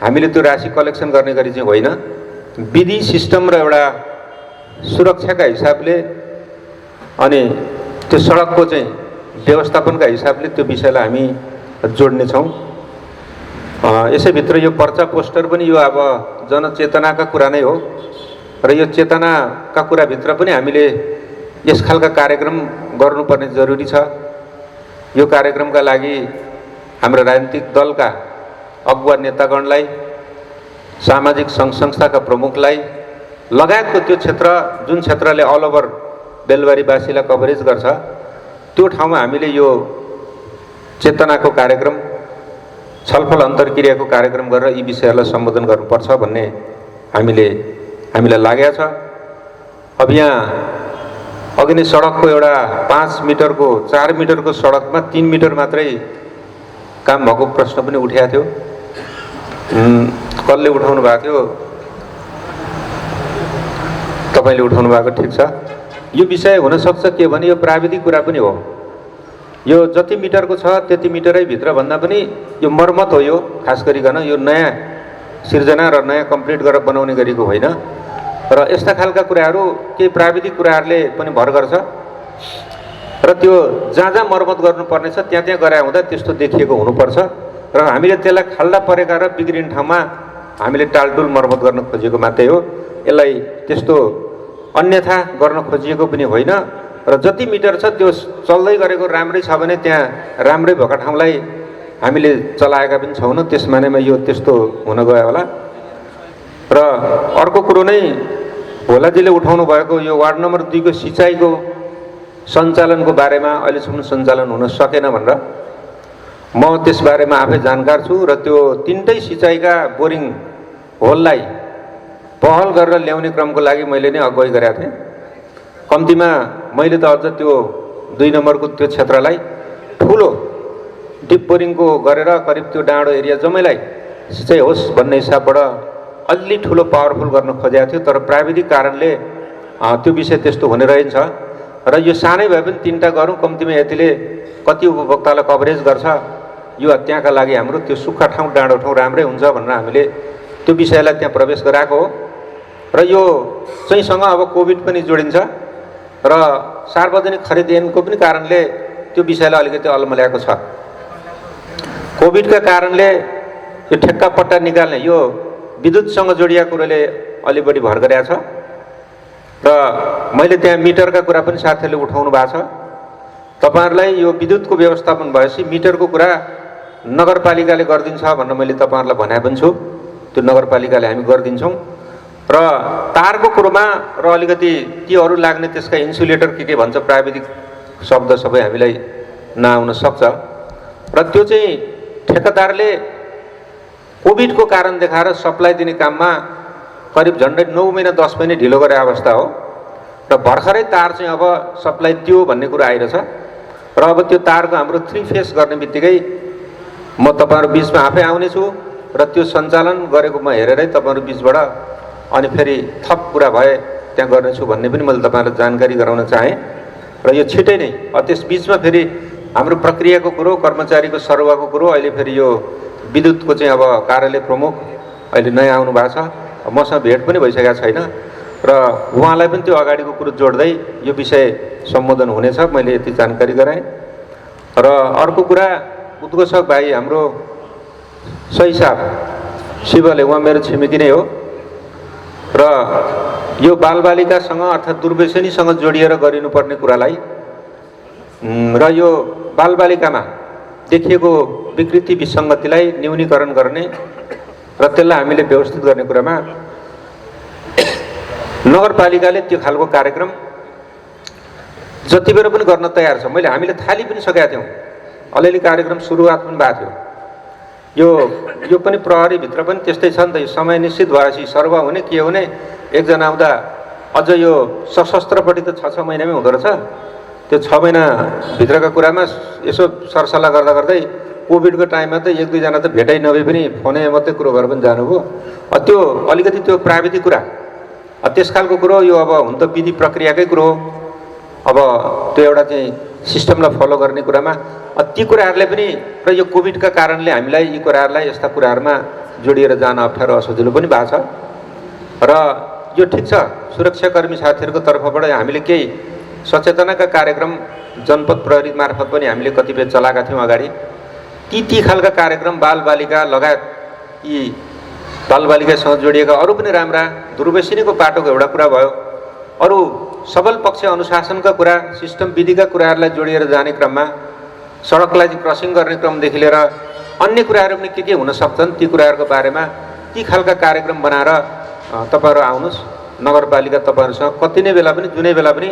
हामीले त्यो राशि कलेक्सन गर्ने गरी चाहिँ होइन, विधि सिस्टम र एउटा सुरक्षाका हिसाबले अनि त्यो सडकको चाहिँ व्यवस्थापनका हिसाबले त्यो विषयलाई हामी जोड्नेछौँ। यसैभित्र यो पर्चा पोस्टर पनि यो अब जनचेतनाका कुरा नै हो र यो चेतनाका कुराभित्र पनि हामीले यस खालका कार्यक्रम गर्नुपर्ने जरुरी छ। यो कार्यक्रमका लागि हाम्रो राजनीतिक दलका अगुवा नेतागणलाई, सामाजिक सङ्घ संस्थाका प्रमुखलाई लगायतको त्यो क्षेत्र जुन क्षेत्रले अल ओभर बेलबारीवासीलाई कभरेज गर्छ त्यो ठाउँमा हामीले यो चेतनाको कार्यक्रम, छलफल अन्तर्क्रियाको कार्यक्रम गरेर यी विषयहरूलाई सम्बोधन गर्नुपर्छ भन्ने हामीलाई लागेको छ। अब यहाँ अघि नै सडकको एउटा 5 मिटरको 4 मिटरको सडकमा 3 मिटर मात्रै काम भएको प्रश्न पनि उठाएको थियो। कसले उठाउनु भएको थियो? तपाईँले उठाउनु भएको, ठिक छ। यो विषय हुनसक्छ के भने यो प्राविधिक कुरा पनि हो। यो जति मिटरको छ त्यति मिटरै भित्र भन्दा पनि यो मर्मत हो। यो खास गरिकन यो नयाँ सिर्जना र नयाँ कम्प्लिट गरेर बनाउने गरेको होइन र यस्ता खालका कुराहरू केही प्राविधिक कुराहरूले पनि भर गर्छ र त्यो जहाँ जहाँ मर्मत गर्नुपर्ने छ त्यहाँ त्यहाँ गराए हुँदा त्यस्तो देखिएको हुनुपर्छ र हामीले त्यसलाई खाल्डा परेका र बिग्रिने ठाउँमा हामीले टालटुल मर्मत गर्न खोजेको मात्रै हो। यसलाई त्यस्तो अन्यथा गर्न खोजिएको पनि होइन र जति मिटर छ त्यो चल्दै गरेको राम्रै छ भने त्यहाँ राम्रै भएका ठाउँलाई हामीले चलाएका पनि छौँ। त्यस मानेमा यो त्यस्तो हुन गयो होला। र अर्को कुरो नै भोलाजीले उठाउनु भएको यो वार्ड नम्बर 2 को सिँचाइको सञ्चालनको बारेमा अहिलेसम्म सञ्चालन हुन सकेन भनेर म त्यसबारेमा आफै जानकार छु र त्यो 3टै सिँचाइका बोरिङ होललाई पहल गरेर ल्याउने क्रमको लागि मैले नै अगुवाई गरेका थिएँ। कम्तीमा मैले त अझ त्यो 2 नम्बरको त्यो क्षेत्रलाई ठुलो डिप बोरिङको गरेर करिब त्यो डाँडो एरिया जम्मैलाई सिँचाइ होस् भन्ने हिसाबबाट अलि ठुलो पावरफुल गर्न खोजेको थियो तर प्राविधिक कारणले त्यो विषय त्यस्तो हुने रहन्छ र यो सानै भए पनि 3टा गरौँ कम्तीमा यतिले कति उपभोक्तालाई कभरेज गर्छ यो त्यहाँका लागि हाम्रो त्यो सुक्खा ठाउँ डाँडो ठाउँ राम्रै हुन्छ भनेर हामीले त्यो विषयलाई त्यहाँ प्रवेश गराएको हो र यो चाहिँ सँग अब कोभिड पनि जोडिन्छ र सार्वजनिक खरिद ऐनको पनि कारणले त्यो विषयलाई अलिकति अल्मल्याएको छ। कोभिडका कारणले यो ठेक्का पट्टा निकाल्ने यो विद्युतसँग जोडिएको कुरोले अलि बढी भर गरेको छ र मैले त्यहाँ मिटरका कुरा पनि साथीहरूले उठाउनु भएको छ। तपाईहरुलाई यो विद्युतको व्यवस्थापन भएपछि मिटरको कुरा नगरपालिकाले गर्दिन्छ भनेर मैले तपाईहरुलाई भने पनि छु। त्यो नगरपालिकाले हामी गर्दिन्छौँ र तारको कुरोमा र अलिकति ती अरू लाग्ने त्यसका इन्सुलेटर के भन्छ प्राविधिक शब्द सबै हामीलाई नआउन सक्छ र त्यो चाहिँ ठेकेदारले कोभिडको कारण देखाएर सप्लाई दिने काममा करिब झन्डै 9 महिना 10 महिना ढिलो गरे अवस्था हो र भर्खरै तार चाहिँ अब सप्लाई दियो भन्ने कुरा आइरहेछ र अब त्यो तारको हाम्रो 3 फेस गर्ने बित्तिकै म तपाईहरु बीचमा आफै आउने छु र त्यो सञ्चालन गरेको म हेरेरै तपाईहरु बीचबाट अनि फेरि थप कुरा भए त्यहाँ गर्नेछु भन्ने पनि मैले तपाईहरुलाई जानकारी गराउन चाहे र यो छिटै नै त्यस बीचमा फेरि हाम्रो प्रक्रियाको कुरो कर्मचारीको सरुवाको कुरो अहिले फेरि यो विद्युतको चाहिँ अब कार्यालय प्रमुख अहिले नयाँ आउनु भएको छ मसँग भेट पनि भइसकेको छैन र उहाँलाई पनि त्यो अगाडिको कुरो जोड्दै यो विषय सम्बोधन हुनेछ मैले यति जानकारी गराएँ र अर्को कुरा उद्घोषक भाइ हाम्रो सही साहब शिवले उहाँ मेरो छिमेकी नै हो र यो बालबालिकासँग अर्थात् दुर्व्यसनीसँग जोडिएर गरिनुपर्ने कुरालाई र यो बालबालिकामा देखिएको विकृति विसङ्गतिलाई न्यूनीकरण गर्ने र त्यसलाई हामीले व्यवस्थित गर्ने कुरामा नगरपालिकाले त्यो खालको कार्यक्रम जति बेर पनि गर्न तयार छ। हामीले थाली पनि सकेका थियौँ अलिअलि कार्यक्रम सुरुवात पनि भएको थियो। यो पनि प्रहरीभित्र पनि त्यस्तै छ नि त। यो समय निश्चित भएपछि सर्व हुने के हुने एकजना आउँदा अझ यो सशस्त्रपट्टि त 6 महिनामै हुँदो रहेछ। त्यो 6 महिनाभित्रका कुरामा यसो सरसल्लाह गर्दा गर्दै कोभिडको टाइममा त 1-2 जना त भेटै नभए पनि फोनै मात्रै कुरो गरेर पनि जानुभयो। त्यो अलिकति त्यो प्राविधिक कुरा त्यस खालको कुरो यो अब हुन त विधि प्रक्रियाकै कुरो हो। अब त्यो एउटा चाहिँ सिस्टमलाई फलो गर्ने कुरामा ती कुराहरूले पनि र यो कोभिडका कारणले हामीलाई यी कुराहरूलाई यस्ता कुराहरूमा जोडिएर जान अप्ठ्यारो असजिलो पनि भएको छ र यो ठिक छ। सुरक्षाकर्मी साथीहरूको तर्फबाट हामीले केही सचेतनाका कार्यक्रम जनपद प्रहरी मार्फत पनि हामीले कतिपय चलाएका थियौँ अगाडि। ती खालका कार्यक्रम बालबालिका लगायत यी बालबालिकासँग जोडिएका अरू पनि राम्रा दुर्व्यसनीको पाटोको एउटा कुरा भयो। अरू सबल पक्ष अनुशासनका कुरा सिस्टम विधिका कुराहरूलाई जोडिएर जाने क्रममा सडकलाई क्रसिङ गर्ने क्रमदेखि लिएर अन्य कुराहरू पनि के हुन सक्छन् ती कुराहरूको बारेमा ती खालका कार्यक्रम बनाएर तपाईहरु आउनुहोस्। नगरपालिका तपाईहरुसँग कति नै बेला पनि जुनै बेला पनि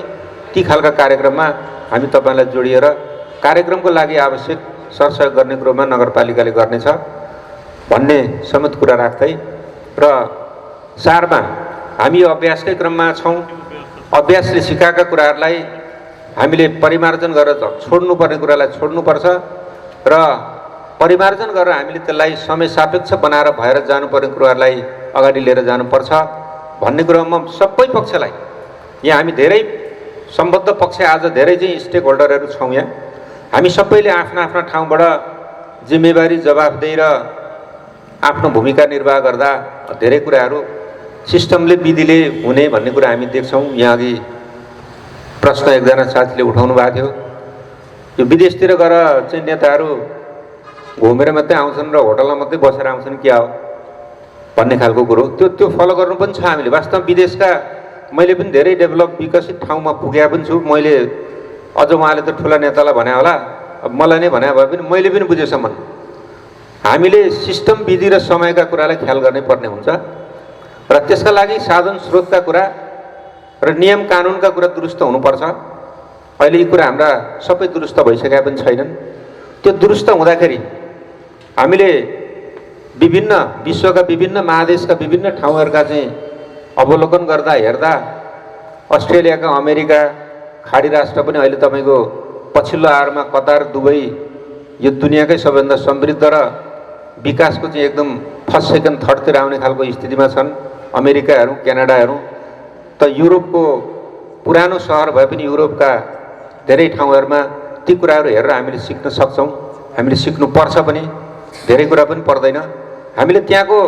ती खालका कार्यक्रममा हामी तपाईलाई जोडिएर कार्यक्रमको लागि आवश्यक सरसहयोग गर्ने क्रममा नगरपालिकाले गर्नेछ भन्ने समेत कुरा राख्दै र सारमा हामी यो अभ्यासकै क्रममा छौँ। अभ्यासले सिकाएका कुराहरूलाई हामीले परिमार्जन गरेर छोड्नुपर्ने कुरालाई छोड्नुपर्छ र परिमार्जन गरेर हामीले त्यसलाई समय सापेक्ष बनाएर भएर जानुपर्ने कुराहरूलाई अगाडि लिएर जानुपर्छ भन्ने कुरामा सबै पक्षलाई यहाँ हामी धेरै सम्बद्ध पक्ष आज धेरै चाहिँ स्टेक होल्डरहरू छौँ। यहाँ हामी सबैले आफ्ना आफ्ना ठाउँबाट जिम्मेवारी जवाफदेही र आफ्नो भूमिका निर्वाह गर्दा धेरै कुराहरू सिस्टमले विधिले हुने भन्ने कुरा हामी देख्छौँ। यहाँ अघि प्रश्न एकजना साथीले उठाउनु भएको थियो, यो विदेशतिर गएर चाहिँ नेताहरू घुमेर मात्रै आउँछन् र होटलमा मात्रै बसेर आउँछन् क्या हो भन्ने खालको कुरो, त्यो फलो गर्नु पनि छ हामीले। वास्तवमा विदेशका मैले पनि धेरै डेभलप विकसित ठाउँमा पुगेका पनि छु। मैले अझ उहाँले त ठुला नेतालाई भने होला, अब मलाई नै भने भए पनि मैले पनि बुझेसम्म हामीले सिस्टम विधि र समयका कुरालाई ख्याल गर्नै पर्ने हुन्छ र त्यसका लागि साधन स्रोतका कुरा र नियम कानुनका कुरा दुरुस्त हुनुपर्छ। अहिले यी कुरा हाम्रा सबै दुरुस्त भइसकेका पनि छैनन्। त्यो दुरुस्त हुँदाखेरि हामीले विभिन्न विश्वका विभिन्न महादेशका विभिन्न ठाउँहरूका चाहिँ अवलोकन गर्दा हेर्दा अस्ट्रेलियाका, अमेरिका, खाडी राष्ट्र पनि अहिले तपाईँको पछिल्लो आरमा कतार, दुबई यो दुनियाँकै सबैभन्दा समृद्ध र विकासको चाहिँ एकदम फर्स्ट सेकेन्ड थर्डतिर आउने खालको स्थितिमा छन्। अमेरिकाहरू, क्यानाडाहरू त युरोपको पुरानो सहर भए पनि युरोपका धेरै ठाउँहरूमा ती कुराहरू हेरेर हामीले सिक्न सक्छौँ। हामीले सिक्नुपर्छ पनि, धेरै कुरा पनि पर्दैन। हामीले त्यहाँको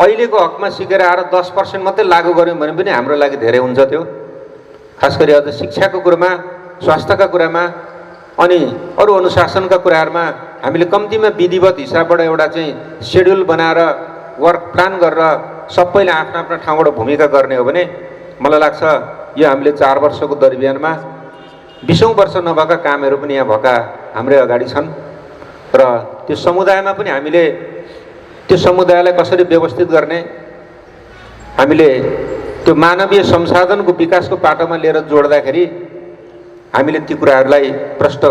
अहिलेको हकमा सिकेर आएर 10% मात्रै लागू गऱ्यौँ भने पनि हाम्रो लागि धेरै हुन्छ। त्यो खास गरी अझ शिक्षाको कुरामा, स्वास्थ्यका कुरामा अनि अरू अनुशासनका कुराहरूमा हामीले कम्तीमा विधिवत हिसाबबाट एउटा चाहिँ सेड्युल बनाएर वर्क प्लान गरेर सबैले आफ्ना आफ्ना ठाउँबाट भूमिका गर्ने हो भने मलाई लाग्छ यो हामीले 4 वर्षको दरमियानमा 20औं वर्ष नभएका कामहरू पनि यहाँ भएका हाम्रै अगाडि छन् र त्यो समुदायमा पनि हामीले त्यो समुदायलाई कसरी व्यवस्थित गर्ने, हामीले त्यो मानवीय संसाधनको विकासको पाटोमा लिएर जोड्दाखेरि हामीले ती कुराहरूलाई प्रष्ट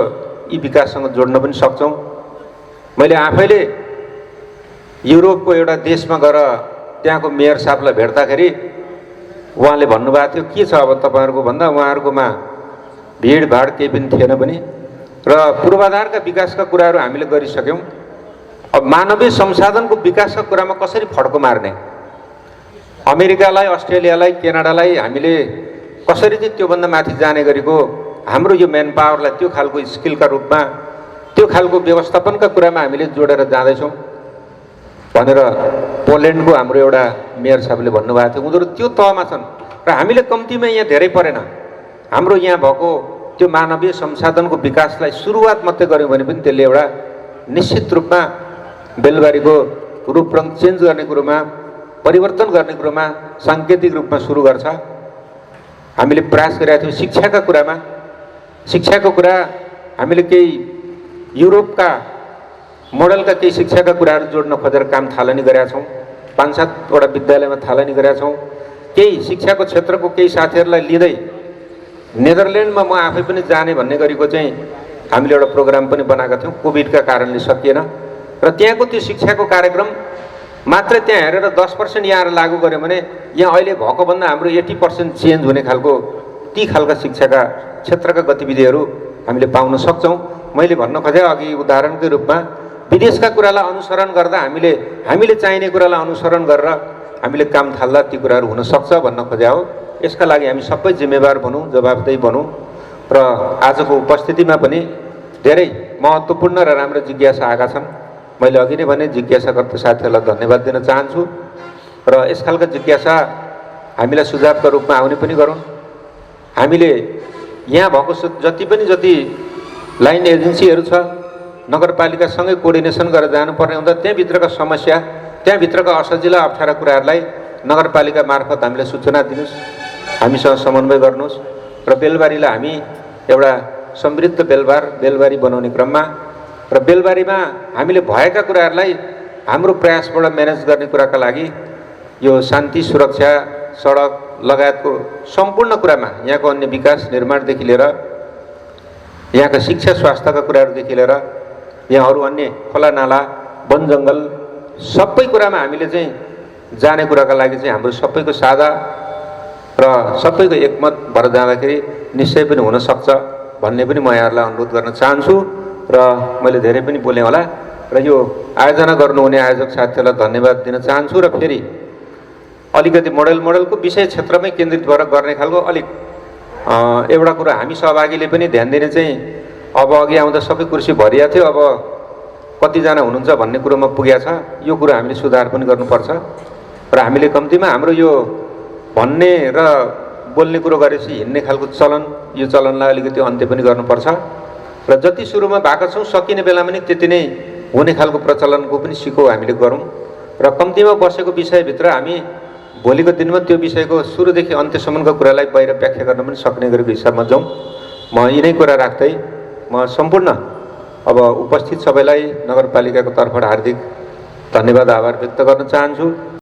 यी विकाससँग जोड्न पनि सक्छौँ। मैले आफैले युरोपको एउटा देशमा गएर त्यहाँको मेयर साहबलाई भेट्दाखेरि उहाँले भन्नुभएको थियो के छ अब तपाईँहरूको भन्दा उहाँहरूकोमा भिडभाड केही पनि थिएन पनि र पूर्वाधारका विकासका कुराहरू हामीले गरिसक्यौँ। अब मानवीय संसाधनको विकासका कुरामा कसरी फड्को मार्ने, अमेरिकालाई, अस्ट्रेलियालाई, क्यानाडालाई हामीले कसरी चाहिँ त्योभन्दा माथि जाने गरेको हाम्रो यो म्यान पावरलाई त्यो खालको स्किलका रूपमा, त्यो खालको व्यवस्थापनका कुरामा हामीले जोडेर जाँदैछौँ भनेर पोल्यान्डको हाम्रो एउटा मेयर साहबले भन्नुभएको थियो। उनीहरू त्यो तहमा छन् र हामीले कम्तीमा यहाँ धेरै परेन। हाम्रो यहाँ भएको त्यो मानवीय संसाधनको विकासलाई सुरुवात मात्रै गऱ्यौँ भने पनि त्यसले एउटा निश्चित रूपमा बेलबारीको रूपरङ चेन्ज गर्ने कुरोमा, परिवर्तन गर्ने कुरोमा साङ्केतिक रूपमा सुरु गर्छ। हामीले प्रयास गरेका थियौँ शिक्षाका कुरामा। शिक्षाको कुरा हामीले केही युरोपका मोडलका केही शिक्षाका कुराहरू जोड्न खोजेर काम थालनी गरेका छौँ। 5-7 वटा विद्यालयमा थालनी गरेका छौँ। केही शिक्षाको क्षेत्रको केही साथीहरूलाई लिँदै नेदरल्यान्डमा म आफै पनि जाने भन्ने गरेको चाहिँ हामीले एउटा प्रोग्राम पनि बनाएका थियौँ। कोभिडका कारणले सकिएन र त्यहाँको त्यो शिक्षाको कार्यक्रम मात्रै त्यहाँ हेरेर 10% यहाँ आएर लागू गऱ्यो भने यहाँ अहिले भएको भन्दा हाम्रो 80% चेन्ज हुने खालको ती खालका शिक्षाका क्षेत्रका गतिविधिहरू हामीले पाउन सक्छौँ। मैले भन्न खोजेँ अघि उदाहरणकै रूपमा विदेशका कुरालाई अनुसरण गर्दा हामीले चाहिने कुरालाई अनुसरण गरेर हामीले काम थाल्दा ती कुराहरू हुन सक्छ भन्न खोजे हो। यसका लागि हामी सबै जिम्मेवार बनौँ, जवाफदेही बनौँ र आजको उपस्थितिमा पनि धेरै महत्त्वपूर्ण र राम्रो जिज्ञासा आएका छन्। मैले अघि नै भने जिज्ञासाकर्ता साथीहरूलाई धन्यवाद दिन चाहन्छु र यस खालका जिज्ञासा हामीलाई सुझावका रूपमा आउने पनि गरौँ। हामीले यहाँ भएको जति लाइन एजेन्सीहरू छ, नगरपालिकासँगै कोअर्डिनेसन गरेर जानुपर्ने हुँदा त्यहाँभित्रका समस्या, त्यहाँभित्रका असजिला अप्ठ्यारा कुराहरूलाई नगरपालिका मार्फत हामीले सूचना दिनुहोस्, हामीसँग समन्वय गर्नुहोस् र बेलबारीलाई हामी एउटा समृद्ध बेलबारी बनाउने क्रममा र बेलबारीमा हामीले भएका कुराहरूलाई हाम्रो प्रयासबाट म्यानेज गर्ने कुराका लागि यो शान्ति, सुरक्षा, सडक लगायतको सम्पूर्ण कुरामा यहाँको अन्य विकास निर्माणदेखि लिएर यहाँका शिक्षा स्वास्थ्यका कुराहरूदेखि लिएर यहाँ अरू अन्य खोला नाला, वन जङ्गल सबै कुरामा हामीले चाहिँ जाने कुराका लागि चाहिँ हाम्रो सबैको साझा र सबैको एकमत भएर जाँदाखेरि निश्चय पनि हुनसक्छ भन्ने पनि म यहाँहरूलाई अनुरोध गर्न चाहन्छु र मैले धेरै पनि बोलेँ होला र यो आयोजना गर्नुहुने आयोजक साथीहरूलाई धन्यवाद दिन चाहन्छु र फेरि अलिकति मोडलको विषय क्षेत्रमै केन्द्रित भएर गर्ने खालको अलिक एउटा कुरा हामी सहभागीले पनि ध्यान दिने चाहिँ अब अघि आउँदा सबै कुर्सी भरिया थियो, अब कतिजना हुनुहुन्छ भन्ने कुरोमा पुगेको छ। यो कुरो हामीले सुधार पनि गर्नुपर्छ र हामीले कम्तीमा हाम्रो यो भन्ने र बोल्ने कुरो गरेपछि हिँड्ने खालको चलन, यो चलनलाई अलिकति अन्त्य पनि गर्नुपर्छ र जति सुरुमा भएको छौँ सकिने बेलामा नि त्यति नै हुने खालको प्रचलनको पनि सिको हामीले गरौँ र कम्तीमा बसेको विषयभित्र हामी भोलिको दिनमा त्यो विषयको सुरुदेखि अन्त्यसम्मको कुरालाई बाहिर व्याख्या गर्न पनि सक्ने गरेको हिसाबमा जाउँ। म यिनै कुरा राख्दै म सम्पूर्ण अब उपस्थित सबैलाई नगरपालिकाको तर्फबाट हार्दिक धन्यवाद आभार व्यक्त गर्न चाहन्छु।